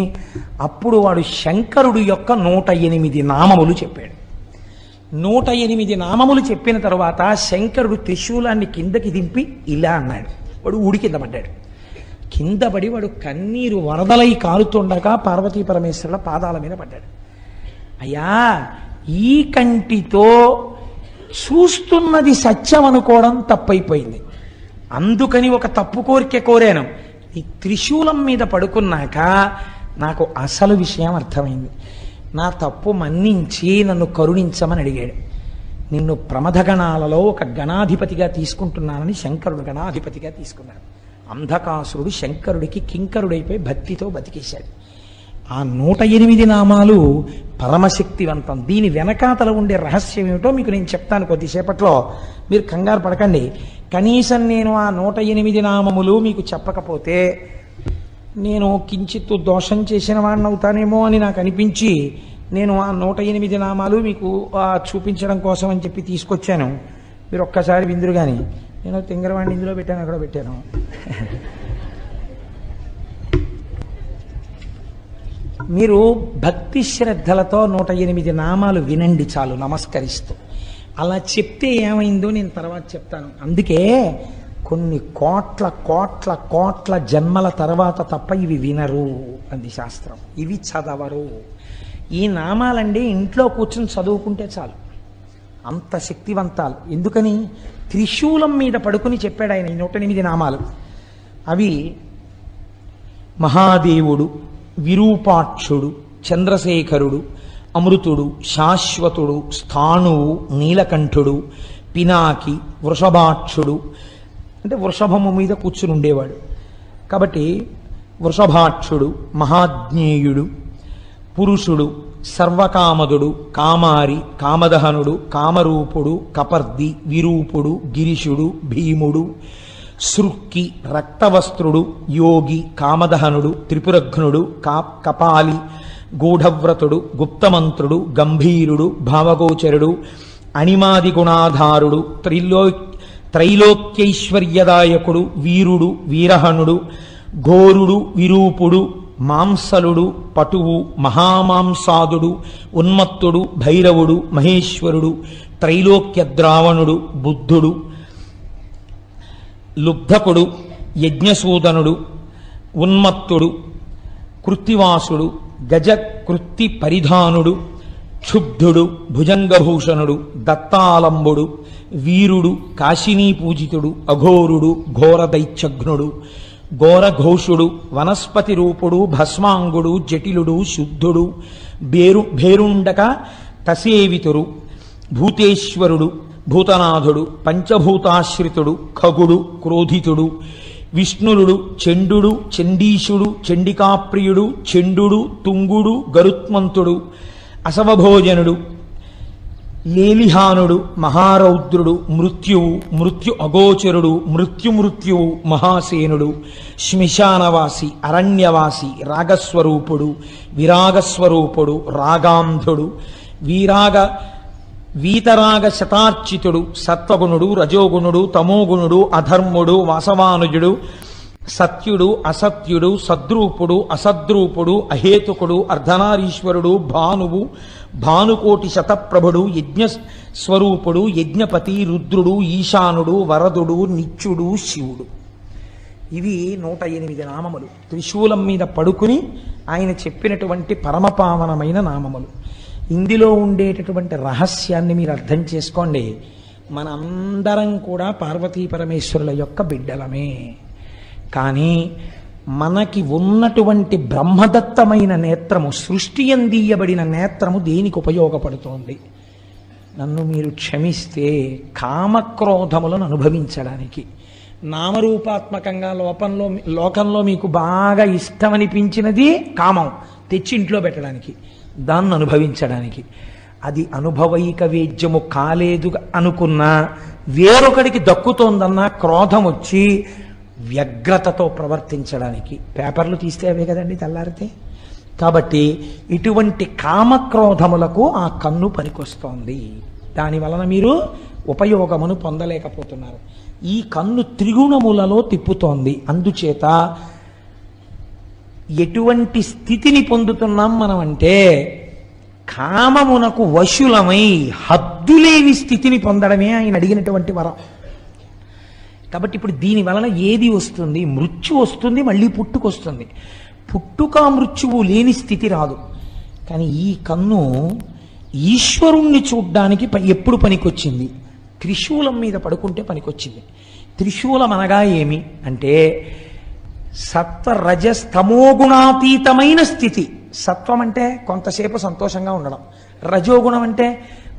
అప్పుడు వాడు శంకరుడు యొక్క 108 నామములు చెప్పాడు. 108 నామములు చెప్పిన తరువాత శంకరుడు త్రిశూలాన్ని కిందకి దింపి ఇలా అన్నాడు. వాడు ఊడి కింద పడ్డాడు. కింద పడి వాడు కన్నీరు వరదలై కారుతుండగా పార్వతీ పరమేశ్వరుల పాదాల మీద పడ్డాడు. అయ్యా, ఈ కంటితో చూస్తున్నది సత్యం అనుకోవడం తప్పైపోయింది. అందుకని ఒక తప్పు కోరిక కోరాను. ఈ త్రిశూలం మీద పడుకున్నాక నాకు అసలు విషయం అర్థమైంది. నా తప్పు మన్నించి నన్ను కరుణించమని అడిగాడు. నిన్ను ప్రమథగణాలలో ఒక గణాధిపతిగా తీసుకుంటున్నానని శంకరుడు గణాధిపతిగా తీసుకున్నాడు. అంధకాసురుడు శంకరుడికి కింకరుడైపోయి భక్తితో బతికేశాడు. ఆ 108 నామాలు పరమశక్తివంతం. దీని వెనకాతల ఉండే రహస్యం ఏమిటో మీకు నేను చెప్తాను కొద్దిసేపట్లో. మీరు కంగారు పడకండి. కనీసం నేను ఆ 108 నామములు మీకు చెప్పకపోతే నేను కించిత్తు దోషం చేసిన వాడిని అవుతానేమో అని నాకు అనిపించి నేను ఆ 108 నామాలు మీకు చూపించడం కోసం అని చెప్పి తీసుకొచ్చాను. మీరు ఒక్కసారి విందురు. కానీ నేను తింగరవాడిని ఇందులో పెట్టాను, అక్కడ పెట్టాను. మీరు భక్తి శ్రద్ధలతో 108 నామాలు వినండి చాలు, నమస్కరిస్తూ. అలా చెప్తే ఏమైందో నేను తర్వాత చెప్తాను. అందుకే కొన్ని కోట్ల కోట్ల కోట్ల జన్మల తర్వాత తప్ప ఇవి వినరు అంది శాస్త్రం. ఇవి చదవరు. ఈ నామాలండి ఇంట్లో కూర్చొని చదువుకుంటే చాలు, అంత శక్తివంతాలు. ఎందుకని? త్రిశూలం మీద పడుకుని చెప్పాడు ఆయన ఈ 108 నామాలు. అవి మహాదేవుడు, విరూపాక్షుడు, చంద్రశేఖరుడు, అమృతుడు, శాశ్వతుడు, స్థాణువు, నీలకంఠుడు, పినాకి, వృషభాక్షుడు. అంటే వృషభము మీద కూర్చుని ఉండేవాడు కాబట్టి వృషభాక్షుడు, మహాజ్ఞేయుడు, పురుషుడు, సర్వకామదుడు, కామారి, కామదహనుడు, కామరూపుడు, కపర్ది, విరూపుడు, గిరిశుడు, భీముడు, సృక్కి, రక్తవస్త్రుడు, యోగి, కామదహనుడు, త్రిపురఘ్నుడు, కపాలి, గూఢవ్రతుడు, గుప్తమంత్రుడు, గంభీరుడు, భావగోచరుడు, అణిమాది గుణాధారుడు, త్రైలోక్యైశ్వర్యదాయకుడు, వీరుడు, వీరహనుడు, ఘోరుడు, విరూపుడు, మాంసలుడు, పటువు, మహామాంసాదుడు, ఉన్మత్తుడు, భైరవుడు, మహేశ్వరుడు, త్రైలోక్యద్రావణుడు, బుద్ధుడు, లుబ్ధకుడు, యజ్ఞసూదనుడు, ఉన్మత్తుడు, కృత్తివాసుడు, గజకృత్తి పరిధానుడు, క్షుబ్ధుడు, భుజంగభూషణుడు, దత్తాలంబుడు, వీరుడు, కాశినీ పూజితుడు, అఘోరుడు, ఘోరదైత్యఘ్నుడు, ఘోరఘోషుడు, వనస్పతి రూపుడు, భస్మాంగుడు, జటిలుడు, శుద్ధుడు, భేరుండక తసేవితురు, భూతేశ్వరుడు, భూతనాథుడు, పంచభూతాశ్రితుడు, ఖగుడు, క్రోధితుడు, విష్ణులుడు, చండుడు, చండీశుడు, చండికాప్రియుడు, చండుడు, తుంగుడు, గరుత్మంతుడు, అసవభోజనుడు, లేలిహానుడు, మహారౌద్రుడు, మృత్యువు, మృత్యు అగోచరుడు, మృత్యువు, మహాసేనుడు, శ్మశానవాసి, అరణ్యవాసి, రాగస్వరూపుడు, విరాగస్వరూపుడు, రాగాంధుడు, వీతరాగ శతార్చితుడు, సత్వగుణుడు, రజోగుణుడు, తమోగుణుడు, అధర్ముడు, వాసవానుజుడు, సత్యుడు, అసత్యుడు, సద్రూపుడు, అసద్రూపుడు, అహేతుకుడు, అర్ధనారీశ్వరుడు, భానువు, భానుకోటి శతప్రభుడు, యజ్ఞస్వరూపుడు, యజ్ఞపతి, రుద్రుడు, ఈశానుడు, వరదుడు, నిత్యుడు, శివుడు. ఇవి 108 నామములు. త్రిశూలం మీద పడుకుని ఆయన చెప్పినటువంటి పరమపావనమైన నామములు. ఇందులో ఉండేటటువంటి రహస్యాన్ని మీరు అర్థం చేసుకోండి. మనందరం కూడా పార్వతీ పరమేశ్వరుల యొక్క బిడ్డలమే. కానీ మనకి ఉన్నటువంటి బ్రహ్మదత్తమైన నేత్రము, సృష్టి అందియబడిన నేత్రము దేనికి ఉపయోగపడుతోంది? నన్ను మీరు క్షమిస్తే కామక్రోధములను అనుభవించడానికి. నామరూపాత్మకంగా లోకంలో మీకు బాగా ఇష్టమనిపించినది కామం తెచ్చి ఇంట్లో పెట్టడానికి, దాన్ని అనుభవించడానికి. అది అనుభవైక వేద్యము కాలేదు అనుకున్నా, వేరొకడికి దక్కుతోందన్నా క్రోధం వచ్చి వ్యగ్రతతో ప్రవర్తించడానికి. పేపర్లు తీస్తే అవే కదండి తెల్లారితే. కాబట్టి ఇటువంటి కామక్రోధములకు ఆ కన్ను పనికొస్తోంది. దాని వలన మీరు ఉపయోగమును పొందలేకపోతున్నారు. ఈ కన్ను త్రిగుణములలో తిప్పుతోంది. అందుచేత ఎటువంటి స్థితిని పొందుతున్నాం మనం అంటే, కామమునకు వశులమై హద్దులేని స్థితిని పొందడమే ఆయన అడిగినటువంటి వరం. కాబట్టి ఇప్పుడు దీని వలన ఏది వస్తుంది? మృత్యు వస్తుంది, మళ్ళీ పుట్టుకొస్తుంది. పుట్టుక మృత్యువు లేని స్థితి రాదు. కానీ ఈ కన్ను ఈశ్వరుణ్ణి చూడ్డానికి ఎప్పుడు పనికొచ్చింది? త్రిశూలం మీద పడుకుంటే పనికొచ్చింది. త్రిశూలం అనగా ఏమి అంటే సత్వ రజస్తమోగుణాతీతమైన స్థితి. సత్వం అంటే కొంతసేపు సంతోషంగా ఉండడం, రజోగుణం అంటే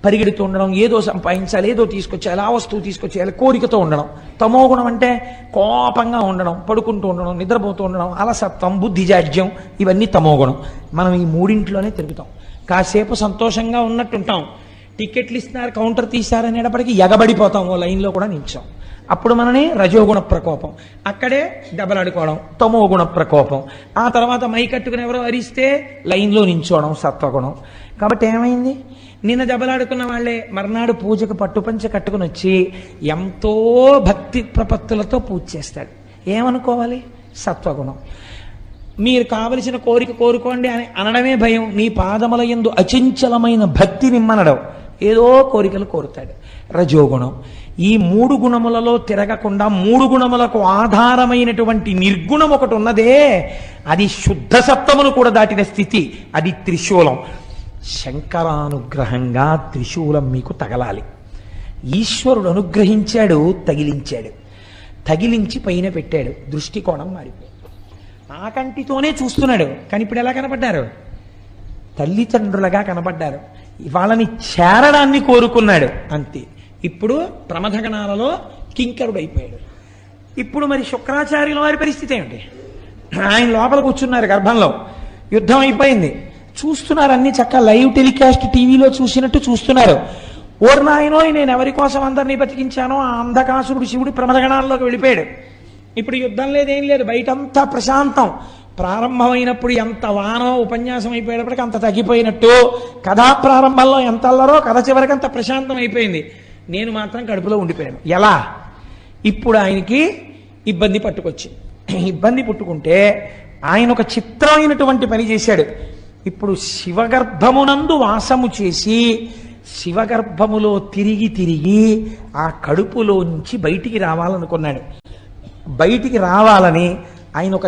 పరిగెడుతూ ఉండడం, ఏదో సంపాదించాలి, ఏదో తీసుకొచ్చేయాలి, ఆ వస్తువు తీసుకొచ్చేయాలి, కోరికతో ఉండడం. తమోగుణం అంటే కోపంగా ఉండడం, పడుకుంటూ ఉండడం, నిద్రపోతూ ఉండడం, అలసత్వం, బుద్ధిజాడ్యం, ఇవన్నీ తమోగుణం. మనం ఈ మూడింట్లోనే తిరుగుతాం. కాసేపు సంతోషంగా ఉన్నట్టుంటాం, టికెట్లు ఇస్తున్నారు, కౌంటర్ తీశారనేటప్పటికీ ఎగబడిపోతాం, ఓ లైన్లో కూడా నిల్చాం. అప్పుడు మనని రజోగుణ ప్రకోపం, అక్కడే దెబ్బలాడుకోవడం తమోగుణ ప్రకోపం. ఆ తర్వాత మై కట్టుకుని ఎవరో అరిస్తే లైన్లో నించోవడం సత్వగుణం. కాబట్టి ఏమైంది? నిన్న దెబ్బలాడుకున్న వాళ్ళే మర్నాడు పూజకు పట్టుపంచ కట్టుకుని వచ్చి ఎంతో భక్తి ప్రపత్తులతో పూజ చేస్తాడు. ఏమనుకోవాలి? సత్వగుణం. మీరు కావలసిన కోరిక కోరుకోండి అని అనడమే భయం. నీ పాదముల యందు అచంచలమైన భక్తి నిమ్మనడం, ఏదో కోరికలు కోరుతాడు. రజోగుణం. ఈ మూడు గుణములలో తిరగకుండా మూడు గుణములకు ఆధారమైనటువంటి నిర్గుణం ఒకటి ఉన్నదే, అది శుద్ధ సత్వమును కూడా దాటిన స్థితి, అది త్రిశూలం. శంకరానుగ్రహంగా త్రిశూలం మీకు తగలాలి. ఈశ్వరుడు అనుగ్రహించాడు, తగిలించాడు. తగిలించి పైన పెట్టాడు, దృష్టికోణం మారిపోయింది. ఆ కంటితోనే చూస్తున్నాడు, కానీ ఇప్పుడు ఎలా కనపడ్డారు? తల్లిదండ్రులుగా కనపడ్డారు. వాళ్ళని చేరడాన్ని కోరుకున్నాడు, అంతే. ఇప్పుడు ప్రమథగణాలలో కింకరుడైపోయాడు. ఇప్పుడు మరి శుక్రాచార్యుల వారి పరిస్థితి ఏమిటి? ఆయన లోపల కూర్చున్నారు గర్భంలో, యుద్ధం అయిపోయింది, చూస్తున్నారు, అన్ని చక్కగా లైవ్ టెలికాస్ట్ టీవీలో చూసినట్టు చూస్తున్నారు. ఓర్నాయనో, నేను ఎవరి కోసం అందరినీ బతికించానో ఆ అంధకాసురుడు శివుడు ప్రమథగణాల్లోకి వెళ్ళిపోయాడు. ఇప్పుడు యుద్ధం లేదేం లేదు, బయటంతా ప్రశాంతం. ప్రారంభమైనప్పుడు ఎంత వానో, ఉపన్యాసం అయిపోయేటప్పటికి అంత తగ్గిపోయినట్టు, కథా ప్రారంభంలో ఎంత అల్లరో కథ చివరికి అంత ప్రశాంతం అయిపోయింది. నేను మాత్రం కడుపులో ఉండిపోయాను. ఎలా? ఇప్పుడు ఆయనకి ఇబ్బంది పట్టుకొచ్చింది. ఇబ్బంది పుట్టుకుంటే ఆయన ఒక చిత్రమైనటువంటి పని చేశాడు. ఇప్పుడు శివగర్భమునందు వాసము చేసి శివగర్భములో తిరిగి తిరిగి ఆ కడుపులోంచి బయటికి రావాలనుకున్నాడు. బయటికి రావాలని ఆయన ఒక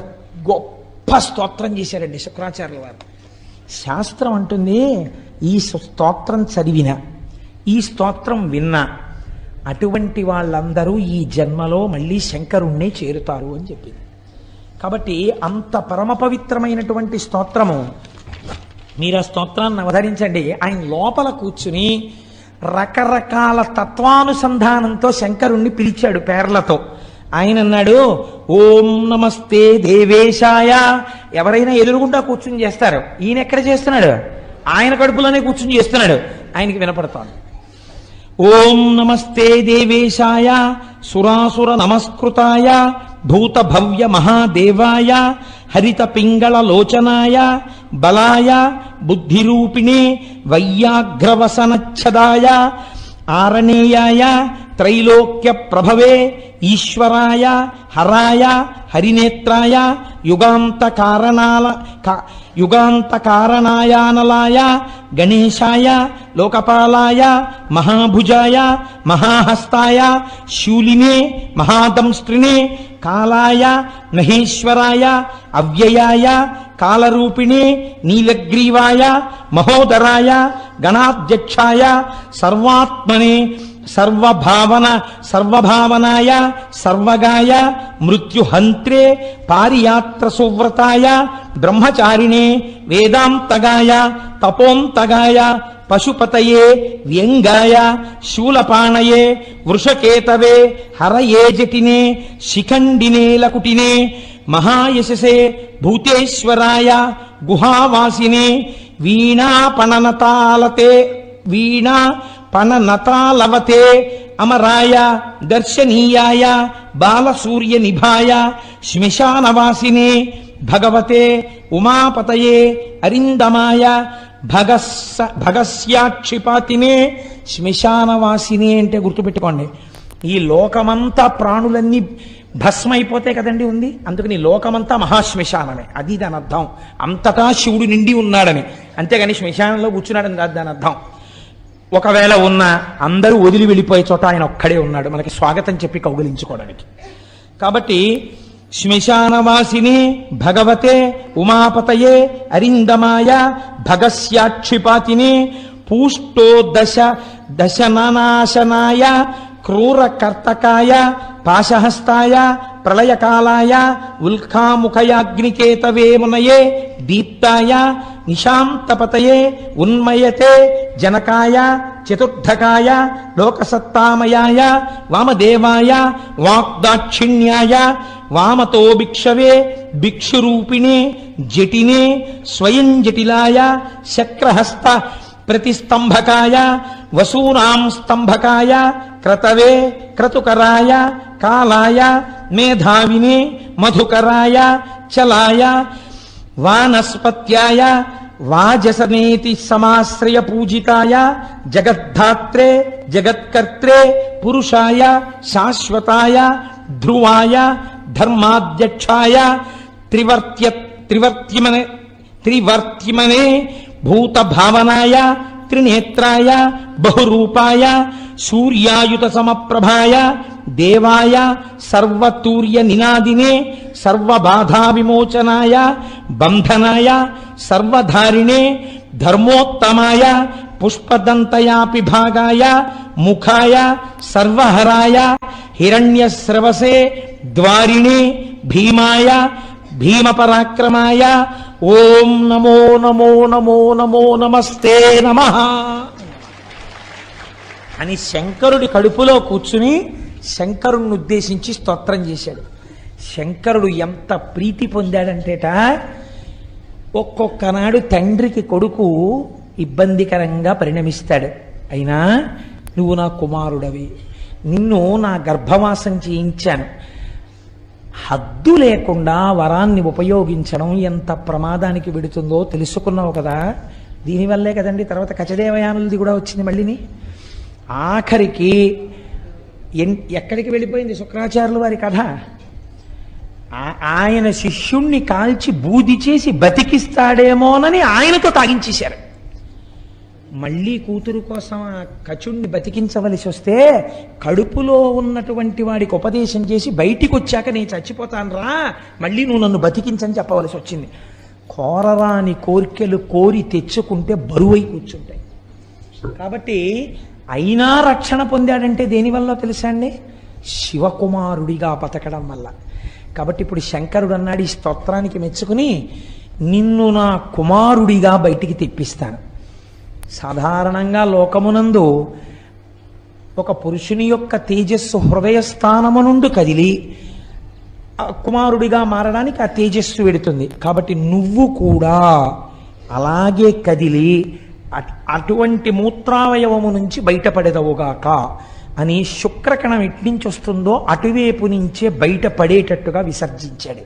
గొప్ప స్తోత్రం చేశారండి శుక్రాచార్యుల వారు. శాస్త్రం అంటుంది, ఈ స్తోత్రం చదివిన, ఈ స్తోత్రం విన్నా అటువంటి వాళ్ళందరూ ఈ జన్మలో మళ్ళీ శంకరుణ్ణే చేరుతారు అని చెప్పింది. కాబట్టి అంత పరమ పవిత్రమైనటువంటి స్తోత్రము. మీరు ఆ స్తోత్రాన్ని అవధరించండి. ఆయన లోపల కూర్చుని రకరకాల తత్వానుసంధానంతో శంకరుణ్ణి పిలిచాడు పేర్లతో. ఆయన అన్నాడు, ఓం నమస్తే దేవేశాయ. ఎవరైనా ఎదురుగుండా కూర్చుని చేస్తారు, ఈయన ఎక్కడ చేస్తున్నాడు? ఆయన కడుపులోనే కూర్చుని చేస్తున్నాడు, ఆయనకి వినపడతాడు. ఓం నమస్తే దేవేశాయ సురాసుర నమస్కృతాయ భూత భవ్య మహాదేవాయ హరిత పింగళ లోచనాయ బలాయ బుద్ధిరూపిణే వైయాఘ్రవసనచ్ఛదాయ ఆరణేయాయ త్రైలోక్య ప్రభవే ఈశ్వరాయ హరాయ హరినేత్రాయ యుగాంతకారణాయానలాయ గణేశాయ లోకపాలాయ మహాభుజాయ మహాహస్తాయ శూలినే మహాదంస్త్రినే కాలాయ మహేశ్వరాయ అవ్యయాయ కాలరూపిణే నీలగ్రీవాయ మహోదరాయ గణాధ్యక్షాయ సర్వాత్మనే సర్వభావనాయ సర్వగాయ మృత్యుహంత్రే పారియాత్ర సువ్రతాయ బ్రహ్మచారిణే వేదాంతగాయ తపోంతగాయ పశుపతయే వ్యంగాయ శూలపాణయే వృషకేతవే హరయే జటినే శిఖండినే లకుటినే మహాయశసే భూతేశ్వరాయ గుహావాసినే వీణాపణనతాలవతే అమరాయ దర్శనీయాయ బాలసూర్య నిభాయ శ్మశానవాసినే భగవతే ఉమాపతయే అరిందమాయ భగస్యాక్షిపాతినే. శ్మశానవాసినే అంటే గుర్తుపెట్టుకోండి, ఈ లోకమంతా ప్రాణులన్నీ భస్మైపోతే కదండి ఉంది, అందుకని లోకమంతా మహాశ్మశానమే, అది దాని అర్థం. అంతటా శివుడు నిండి ఉన్నాడని, అంతేగాని శ్మశానంలో కూర్చున్నాడని కాదు దాని అర్థం. ఒకవేళ ఉన్న అందరూ వదిలి వెళ్ళిపోయే చోట ఆయన ఒక్కడే ఉన్నాడు మనకి స్వాగతం చెప్పి కౌగిలించుకోవడానికి. కాబట్టి శ్మశానవాసిని భగవతే ఉమాపతయే అరిందమాయ భగస్యాక్షిపాతిని పూష్టో దశనాశనాయ క్రూర కర్తకాయ పాశహస్తాయ ప్రళయకాలాయ ఉల్కాముఖయాగ్నికేతవే మునయే దీప్తాయ నిశాంతపతయే ఉన్మయతే జనకాయ చతుర్థకాయ లోకసత్తామయాయ వామదేవాయ వాగ్దాక్షిణ్యాయ వామతో భిక్షవే భిక్షురూపిణే జటినే స్వయం జటిలాయ శక్రహస్త ప్రతిస్తంభకాయ వసూనాం స్తంభకాయ క్రతవే క్రతుకరాయ కాలాయ మేధావినే మధుకరాయ చలాయ వానస్పత్యాయ వాజసనేతి సమాశ్రయ పూజితాయ జగద్ధాత్రే జగత్కర్త్రే పురుషాయ శాశ్వతాయ ధ్రువాయ ధర్మాధ్యక్షాయ త్రివర్త్యమనే భూతభావనాయ త్రినేత్రాయ బహురూపాయ సూర్యాయుత సమప్రభాయ దేవాయ సర్వతూర్య నినాదినే సర్వబాధా విమోచనాయ బంధనాయ సర్వధారిణే ధర్మోత్తమాయ పుష్పదంతయాపి భాగాయ ముఖాయ సర్వహరాయ హిరణ్యస్రవసే ద్వారిణే భీమాయ భీమపరాక్రమాయ ఓం నమో నమో నమో నమో నమస్తే నమః అని శంకరుడి కడుపులో కూర్చుని శంకరుణ్ణి ఉద్దేశించి స్తోత్రం చేశాడు. శంకరుడు ఎంత ప్రీతి పొందాడంటేట, ఒక్కొక్క నాడు తండ్రికి కొడుకు ఇబ్బందికరంగా పరిణమిస్తాడు. అయినా నువ్వు నా కుమారుడవి, నిన్ను నా గర్భవాసం చేయించాను, హద్దు లేకుండా వరాన్ని ఉపయోగించడం ఎంత ప్రమాదానికి విడుతుందో తెలుసుకున్నావు కదా. దీనివల్లే కదండి తర్వాత కచదేవయానులది కూడా వచ్చింది. మళ్ళీని ఆఖరికి ఎక్కడికి వెళ్ళిపోయింది శుక్రాచార్యుల వారి కథ. ఆయన శిష్యుణ్ణి కాల్చి బూది చేసి బతికిస్తాడేమోనని ఆయనతో తాగించేశారు. మళ్ళీ కూతురు కోసం ఆ కచుణ్ణి బతికించవలసి వస్తే కడుపులో ఉన్నటువంటి వాడికి ఉపదేశం చేసి బయటికి వచ్చాక నేను చచ్చిపోతాను రా, మళ్ళీ నువ్వు నన్ను బతికించని చెప్పవలసి వచ్చింది. కోరరాని కోరికలు కోరి తెచ్చుకుంటే బరువై కూర్చుంటాయి. కాబట్టి అయినా రక్షణ పొందాడంటే దేనివల్ల తెలుసా అండి? శివకుమారుడిగా బతకడం వల్ల. కాబట్టి ఇప్పుడు శంకరుడు అన్నాడు ఈ స్తోత్రానికి మెచ్చుకుని, నిన్ను నా కుమారుడిగా బయటికి తెప్పిస్తాను. సాధారణంగా లోకమునందు ఒక పురుషుని యొక్క తేజస్సు హృదయస్థానము నుండి కదిలి కుమారుడిగా మారడానికి ఆ తేజస్సు వెడుతుంది. కాబట్టి నువ్వు కూడా అలాగే కదిలి అటువంటి మూత్రావయవము నుంచి బయటపడేదవుగాక అని శుక్రకణం ఎట్నుంచి వస్తుందో అటువైపు నుంచే బయటపడేటట్టుగా విసర్జించాడు.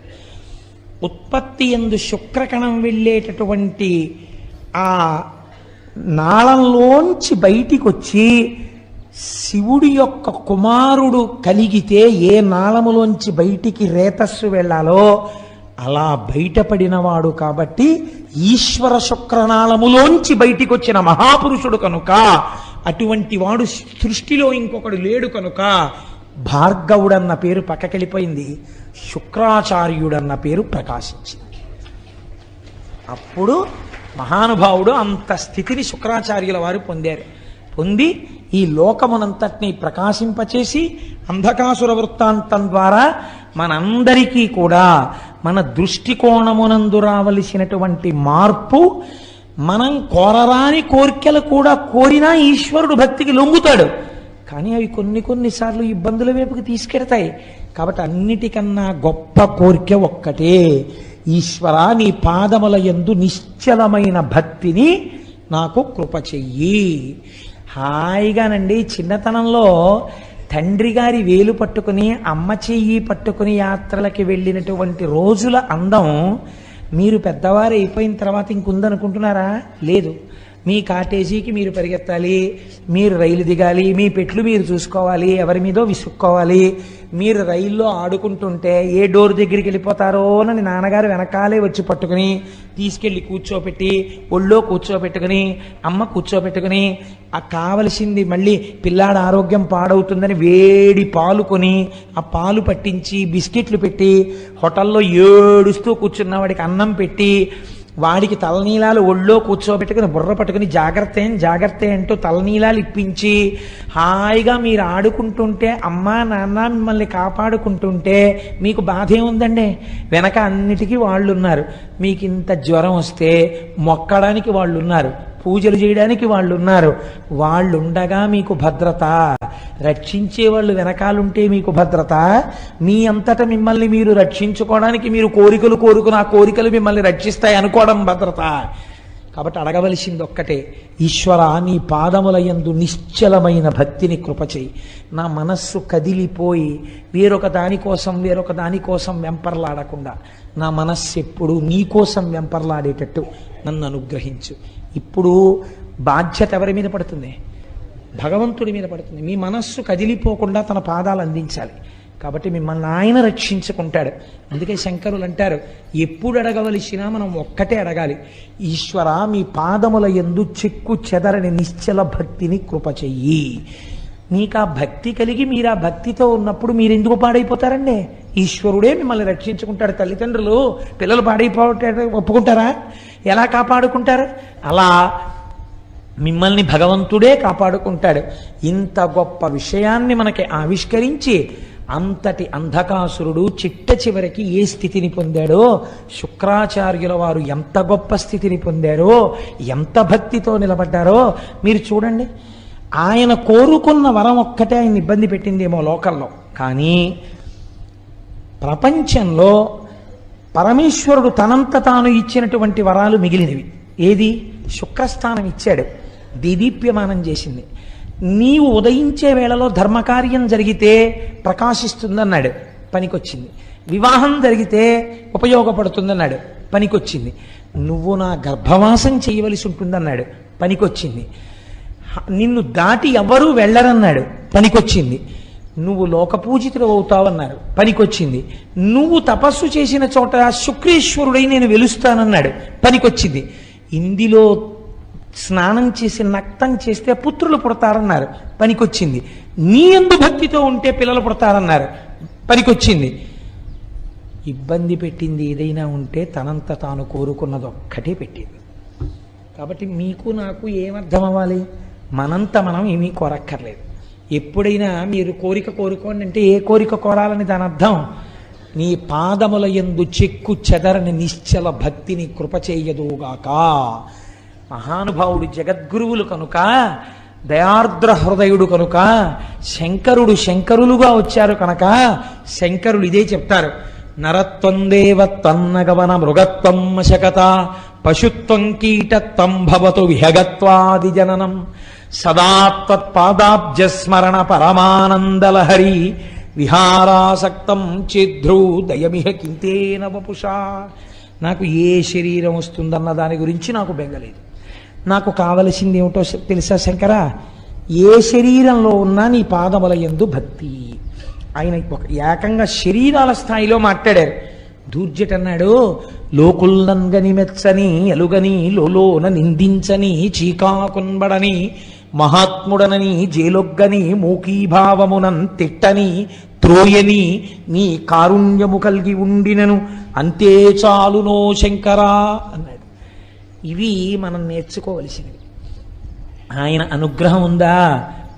ఉత్పత్తి యందు శుక్రకణం వెళ్ళేటటువంటి ఆ నాళంలోంచి బయటికి వచ్చి శివుడి యొక్క కుమారుడు కలిగితే ఏ నాళములోంచి బయటికి రేతస్సు వెళ్ళాలో అలా బయటపడినవాడు. కాబట్టి ఈశ్వర శుక్రనాళములోంచి బయటికి వచ్చిన మహాపురుషుడు కనుక, అటువంటి వాడు సృష్టిలో ఇంకొకడు లేడు కనుక భార్గవుడన్న పేరు పక్కకెళ్ళిపోయింది, శుక్రాచార్యుడన్న పేరు ప్రకాశించింది. అప్పుడు మహానుభావుడు అంత స్థితిని శుక్రాచార్యుల వారు పొందారు. పొంది ఈ లోకమునంతటినీ ప్రకాశింపచేసి అంధకాసుర వృత్తాంతం ద్వారా మనందరికీ కూడా మన దృష్టికోణమునందు రావలసినటువంటి మార్పు, మనం కోరరాని కోరికలు కూడా కోరినా ఈశ్వరుడు భక్తికి లొంగుతాడు. కానీ అవి కొన్నిసార్లు ఇబ్బందుల వైపుకి తీసుకెడతాయి. కాబట్టి అన్నిటికన్నా గొప్ప కోరిక ఒక్కటే, ఈశ్వర నీ పాదముల యందు నిశ్చలమైన భక్తిని నాకు కృప చెయ్యి. హాయిగానండి చిన్నతనంలో తండ్రి గారి వేలు పట్టుకుని అమ్మ చెయ్యి పట్టుకుని యాత్రలకి వెళ్ళినటువంటి రోజుల అందం మీరు పెద్దవారు అయిపోయిన తర్వాత ఇంకుందనుకుంటున్నారా? లేదు. మీ కాటేజీకి మీరు పరిగెత్తాలి, మీరు రైలు దిగాలి, మీ పెట్లు మీరు చూసుకోవాలి, ఎవరి మీదో విసుక్కోవాలి. మీరు రైల్లో ఆడుకుంటుంటే ఏ డోర్ దగ్గరికి వెళ్ళిపోతారో అని నాన్నగారు వెనకాలే వచ్చి పట్టుకుని తీసుకెళ్ళి కూర్చోపెట్టి ఒళ్ళో కూర్చోబెట్టుకుని అమ్మ కూర్చోబెట్టుకుని ఆ కావలసింది మళ్ళీ పిల్లాడ ఆరోగ్యం పాడవుతుందని వేడి పాలు కొని ఆ పాలు పట్టించి బిస్కెట్లు పెట్టి హోటల్లో ఏడుస్తూ కూర్చున్న వాడికి అన్నం పెట్టి వాడికి తలనీలాలు ఒళ్ళో కూర్చోబెట్టుకుని బుర్ర పట్టుకుని జాగ్రత్త అంటూ తలనీలాలు ఇప్పించి హాయిగా మీరు ఆడుకుంటుంటే అమ్మా నాన్న మిమ్మల్ని కాపాడుకుంటుంటే మీకు బాధ ఏముందండి? వెనక అన్నిటికీ వాళ్ళు ఉన్నారు. మీకు ఇంత జ్వరం వస్తే మొక్కడానికి వాళ్ళు ఉన్నారు, పూజలు చేయడానికి వాళ్ళు ఉన్నారు. వాళ్ళు ఉండగా మీకు భద్రత, రక్షించే వాళ్ళు వెనకాలంటే మీకు భద్రత. మీ అంతటా మిమ్మల్ని మీరు రక్షించుకోవడానికి మీరు కోరికలు కోరుకుని ఆ కోరికలు మిమ్మల్ని రక్షిస్తాయి అనుకోవడం భద్రత. కాబట్టి అడగవలసింది ఒక్కటే, ఈశ్వర నీ పాదముల యందు నిశ్చలమైన భక్తిని కృపచేయి. నా మనస్సు కదిలిపోయి వేరొక దానికోసం వెంపర్లాడకుండా నా మనస్సు ఎప్పుడు నీకోసం వెంపర్లాడేటట్టు నన్ను అనుగ్రహించు. ఇప్పుడు బాధ్యత ఎవరి మీద పడుతుంది? భగవంతుడి మీద పడుతుంది. మీ మనస్సు కదిలిపోకుండా తన పాదాలు అందించాలి. కాబట్టి మిమ్మల్ని ఆయన రక్షించుకుంటాడు. అందుకే శంకరులు అంటారు, ఎప్పుడు అడగవలసినా మనం ఒక్కటే అడగాలి, ఈశ్వర మీ పాదముల యందు చెక్కు చెదరని నిశ్చల భక్తిని కృప చెయ్యి. మీకు ఆ భక్తి కలిగి మీరు ఆ భక్తితో ఉన్నప్పుడు మీరు ఎందుకు పాడైపోతారండి? ఈశ్వరుడే మిమ్మల్ని రక్షించుకుంటాడు. తల్లిదండ్రులు పిల్లలు పాడైపోతే ఒప్పుకుంటారా? ఎలా కాపాడుకుంటారు? అలా మిమ్మల్ని భగవంతుడే కాపాడుకుంటాడు. ఇంత గొప్ప విషయాన్ని మనకి ఆవిష్కరించి అంతటి అంధకాసురుడు చిట్ట చివరికి ఏ స్థితిని పొందాడో, శుక్రాచార్యుల వారు ఎంత గొప్ప స్థితిని పొందారో, ఎంత భక్తితో నిలబడ్డారో మీరు చూడండి. ఆయన కోరుకున్న వరం ఒక్కటే ఆయన ఇబ్బంది పెట్టిందేమో లోకంలో, కానీ ప్రపంచంలో పరమేశ్వరుడు తనంత తాను ఇచ్చినటువంటి వరాలు మిగిలినవి. ఏది? శుక్రస్థానం ఇచ్చాడు, దీదీప్యమానం చేసింది. నీవు ఉదయించే వేళలో ధర్మకార్యం జరిగితే ప్రకాశిస్తుందన్నాడు, పనికొచ్చింది. వివాహం జరిగితే ఉపయోగపడుతుందన్నాడు, పనికొచ్చింది. నువ్వు నా గర్భవాసం చేయవలసి ఉంటుందన్నాడు, పనికొచ్చింది. నిన్ను దాటి ఎవరూ వెళ్ళరన్నాడు, పనికొచ్చింది. నువ్వు లోకపూజితుడు అవుతావన్నారు, పనికొచ్చింది. నువ్వు తపస్సు చేసిన చోట శుక్రేశ్వరుడై నేను వెలుస్తానన్నాడు, పనికొచ్చింది. ఇందులో స్నానం చేసి నక్తం చేస్తే పుత్రులు పుడతారన్నారు, పనికొచ్చింది. నీ యందు భక్తితో ఉంటే పిల్లలు పుడతారన్నారు, పనికొచ్చింది. ఇబ్బంది పెట్టింది ఏదైనా ఉంటే తనంత తాను కోరుకున్నది ఒక్కటే పెట్టింది. కాబట్టి మీకు నాకు ఏమర్థం అవ్వాలి? మనంత మనం ఏమీ కోరక్కర్లేదు. ఎప్పుడైనా మీరు కోరిక కోరుకోండి అంటే ఏ కోరిక కోరాలని దాని అర్థం? నీ పాదముల యందు చెక్కు చెదరని నిశ్చల భక్తిని కృప చేయదుగాక. మహానుభావుడు జగద్గురువులు కనుక, దయార్ద్ర హృదయుడు కనుక, శంకరులుగా వచ్చారు కనుక శంకరులు ఇదే చెప్తారు. నరత్వం దేవత్వన్నగవన మృగత్వం మశకత పశుత్వం కీటత్వం భవతు విహగత్వాది జననం సదా త్వత్పాదాబ్జస్మరణ పరమానందలహరి విహారాసక్తం చిద్ధ్రూ దయమిహ కింతేన వపుషా. నాకు ఏ శరీరం వస్తుందన్న దాని గురించి నాకు బెంగలేదు. నాకు కావలసింది ఏమిటో తెలుసా శంకరా? ఏ శరీరంలో ఉన్నా నీ పాదముల యందు భక్తి. ఆయన ఒక ఏకంగా శరీరాల స్థాయిలో మాట్లాడారు. దూర్జట అన్నాడు, లోకుల్నంగని మెచ్చని ఎలుగని లోలోన నిందించని చీకాకున్బడని మహాత్ముడనని జేలొగ్గని మూకీభావమునం తిట్టని త్రోయని నీ కారుణ్యము కలిగి ఉండినను అంతే చాలునో శంకరా అన్నాడు. ఇవి మనం నేర్చుకోవలసినవి. ఆయన అనుగ్రహం ఉందా?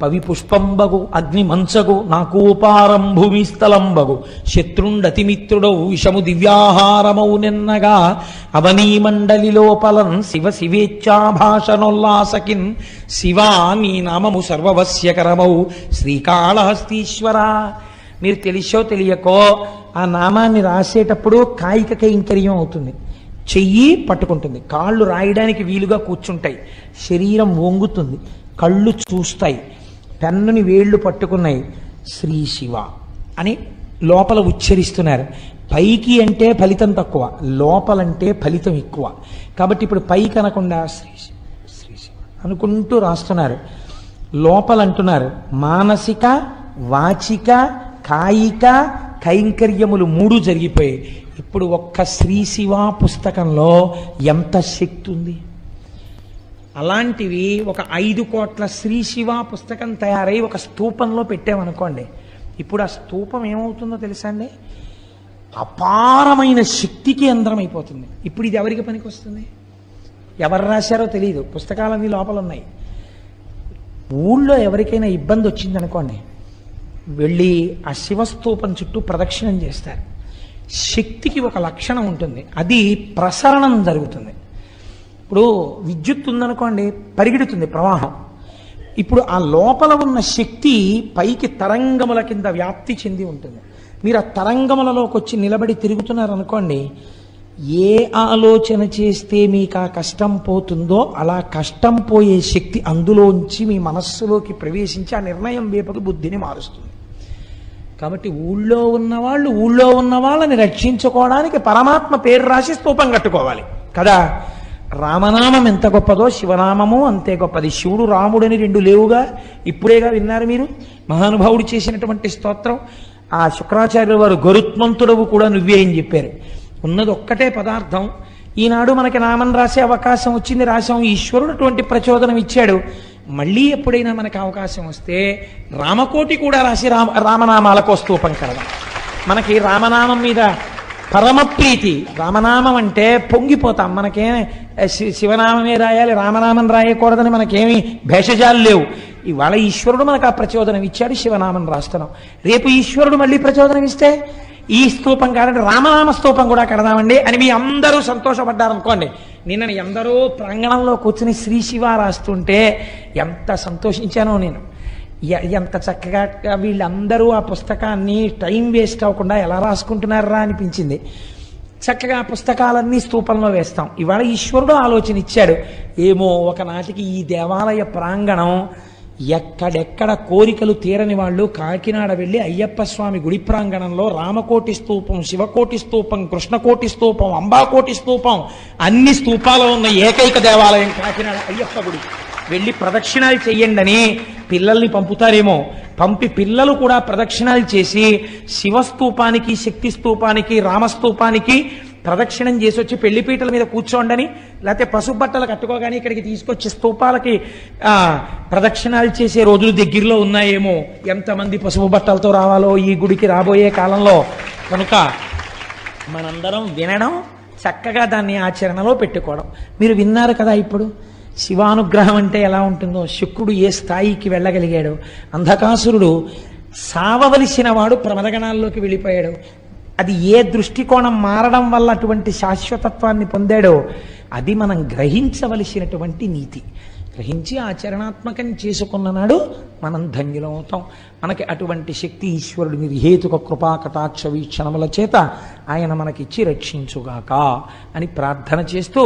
పవి పుష్పంబగు అగ్ని మంచగు నాకోపారం భూమి స్థలంబగు శత్రుండతిమిత్రుడవు విషము దివ్యాహారమౌ నిన్నగా అవనీ మండలి లోపలం శివ శివేచ్ఛాభాషనోల్లాసకిన్ శివా నీ నామము సర్వవశ్యకరమౌ శ్రీకాళహస్తీశ్వర. మీరు తెలిసో తెలియకో ఆ నామాన్ని రాసేటప్పుడు కాయిక కైంకర్యం అవుతుంది. చెయ్యి పట్టుకుంటుంది, కాళ్ళు రాయడానికి వీలుగా కూర్చుంటాయి, శరీరం వంగుతుంది, కళ్ళు చూస్తాయి, పెన్నుని వేళ్ళు పట్టుకున్నాయి, శ్రీ శివ అని లోపల ఉచ్చరిస్తున్నారు. పైకి అంటే ఫలితం తక్కువ, లోపలంటే ఫలితం ఎక్కువ. కాబట్టి ఇప్పుడు పైకి అనకుండా శ్రీ శివ శ్రీ శివ అనుకుంటూ రాస్తున్నారు. లోపలంటున్నారు మానసిక వాచిక కాయిక కైంకర్యములు 3 జరిగిపోయాయి. ఇప్పుడు ఒక్క శ్రీ శివ పుస్తకంలో ఎంత శక్తి ఉంది! అలాంటివి ఒక 5 కోట్ల శ్రీ శివ పుస్తకం తయారై ఒక స్తూపంలో పెట్టామనుకోండి, ఇప్పుడు ఆ స్తూపం ఏమవుతుందో తెలుసా అండి? అపారమైన శక్తి కేంద్రం అయిపోతుంది. ఇప్పుడు ఇది ఎవరికి పనికి వస్తుంది? ఎవరు రాశారో తెలియదు, పుస్తకాలన్నీ లోపల ఉన్నాయి. ఊళ్ళో ఎవరికైనా ఇబ్బంది వచ్చిందనుకోండి, వెళ్ళి ఆ శివస్తూపం చుట్టూ ప్రదక్షిణం చేస్తారు. శక్తికి ఒక లక్షణం ఉంటుంది, అది ప్రసరణం జరుగుతుంది. ఇప్పుడు విద్యుత్ ఉందనుకోండి, పరిగెడుతుంది ప్రవాహం. ఇప్పుడు ఆ లోపల ఉన్న శక్తి పైకి తరంగముల కింద వ్యాప్తి చెంది ఉంటుంది. మీరు ఆ తరంగములలోకి వచ్చి నిలబడి తిరుగుతున్నారనుకోండి, ఏ ఆలోచన చేస్తే మీకు ఆ కష్టం పోతుందో అలా కష్టం పోయే శక్తి అందులోంచి మీ మనస్సులోకి ప్రవేశించి ఆ నిర్ణయం వేపకు బుద్ధిని మారుస్తుంది. కాబట్టి ఊళ్ళో ఉన్న వాళ్ళని రక్షించుకోవడానికి పరమాత్మ పేరు రాసి స్తూపం కట్టుకోవాలి కదా. రామనామం ఎంత గొప్పదో శివనామము అంతే గొప్పది. శివుడు రాముడని రెండు లేవుగా, ఇప్పుడేగా విన్నారు మీరు. మహానుభావుడు చేసినటువంటి స్తోత్రం. ఆ శుక్రాచార్యుల వారు గరుత్మంతుడవు కూడా నువ్వే అని చెప్పారు. ఉన్నది ఒక్కటే పదార్థం. ఈనాడు మనకి నామం రాసే అవకాశం వచ్చింది, రాశాం. ఈశ్వరుడు అటువంటి ప్రచోదనం ఇచ్చాడు. మళ్ళీ ఎప్పుడైనా మనకు అవకాశం వస్తే రామకోటి కూడా రాసి రామనామాలకు స్తూపం కడదాం. మనకి రామనామం మీద పరమ ప్రీతి. రామనామం అంటే పొంగిపోతాం. మనకేం శివనామమే రాయాలి, రామనామం రాయకూడదని మనకేమి భేషజాలు లేవు. ఇవాళ ఈశ్వరుడు మనకు ఆ ప్రచోదనం ఇచ్చాడు, శివనామం రాస్తున్నాం. రేపు ఈశ్వరుడు మళ్ళీ ప్రచోదనం ఇస్తే ఈ స్తూపం కాదంటే రామనామ స్తూపం కూడా కడదామండి అని మీ అందరూ సంతోషపడ్డారనుకోండి. నిన్న ఎందరో ప్రాంగణంలో కూర్చుని శ్రీ శివ రాస్తుంటే ఎంత సంతోషించానో నేను. ఎంత చక్కగా వీళ్ళందరూ ఆ పుస్తకాన్ని టైం వేస్ట్ అవ్వకుండా ఎలా రాసుకుంటున్నారా అనిపించింది. చక్కగా ఆ పుస్తకాలన్నీ స్తూపంలో వేస్తాం. ఇవాళ ఈశ్వరుడు ఆలోచన ఇచ్చాడు. ఏమో ఒకనాటికి ఈ దేవాలయ ప్రాంగణం ఎక్కడెక్కడ కోరికలు తీరని వాళ్ళు కాకినాడ వెళ్ళి అయ్యప్ప స్వామి గుడి ప్రాంగణంలో రామకోటి స్తూపం, శివకోటి స్తూపం, కృష్ణకోటి స్తూపం, అంబాకోటి స్తూపం, అన్ని స్తూపాలు ఉన్న ఏకైక దేవాలయం కాకినాడ అయ్యప్ప గుడి. వెళ్ళి ప్రదక్షిణాలు చెయ్యండి అని పిల్లల్ని పంపుతారేమో. పంపి పిల్లలు కూడా ప్రదక్షిణాలు చేసి శివస్తూపానికి, శక్తి స్తూపానికి, రామస్తూపానికి ప్రదక్షిణం చేసి వచ్చి పెళ్లిపీటల మీద కూర్చోండని, లేకపోతే పసుపు బట్టలు కట్టుకోగానే ఇక్కడికి తీసుకొచ్చి స్తూపాలకి ప్రదక్షిణాలు చేసే రోజులు దగ్గరలో ఉన్నాయేమో. ఎంతమంది పసుపు బట్టలతో రావాలో ఈ గుడికి రాబోయే కాలంలో. కనుక మనందరం వినడం, చక్కగా దాన్ని ఆచరణలో పెట్టుకోవడం. మీరు విన్నారు కదా ఇప్పుడు శివానుగ్రహం అంటే ఎలా ఉంటుందో, శుక్రుడు ఏ స్థాయికి వెళ్ళగలిగాడు. అంధకాసురుడు సావవలసిన వాడు ప్రమదగణాల్లోకి వెళ్ళిపోయాడు. అది ఏ దృష్టికోణం మారడం వల్ల అటువంటి శాశ్వతత్వాన్ని పొందాడో అది మనం గ్రహించవలసినటువంటి నీతి. గ్రహించి ఆచరణాత్మకం చేసుకున్న నాడు మనం ధన్యులం అవుతాం. మనకి అటువంటి శక్తి ఈశ్వరుడి నిర్హేతుక కృపా కటాక్ష వీక్షణముల చేత ఆయన మనకిచ్చి రక్షించుగాక అని ప్రార్థన చేస్తూ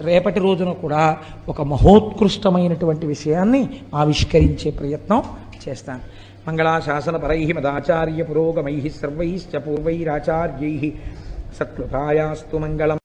రేపటి రోజున కూడా ఒక మహోత్కృష్టమైనటువంటి విషయాన్ని ఆవిష్కరించే ప్రయత్నం చేస్తాను. మంగళాశాసనపరై మదాచార్య పురోగమై సర్వైశ్చ పూర్వైరాచార్యై సత్కృతాయాస్తు మంగళం.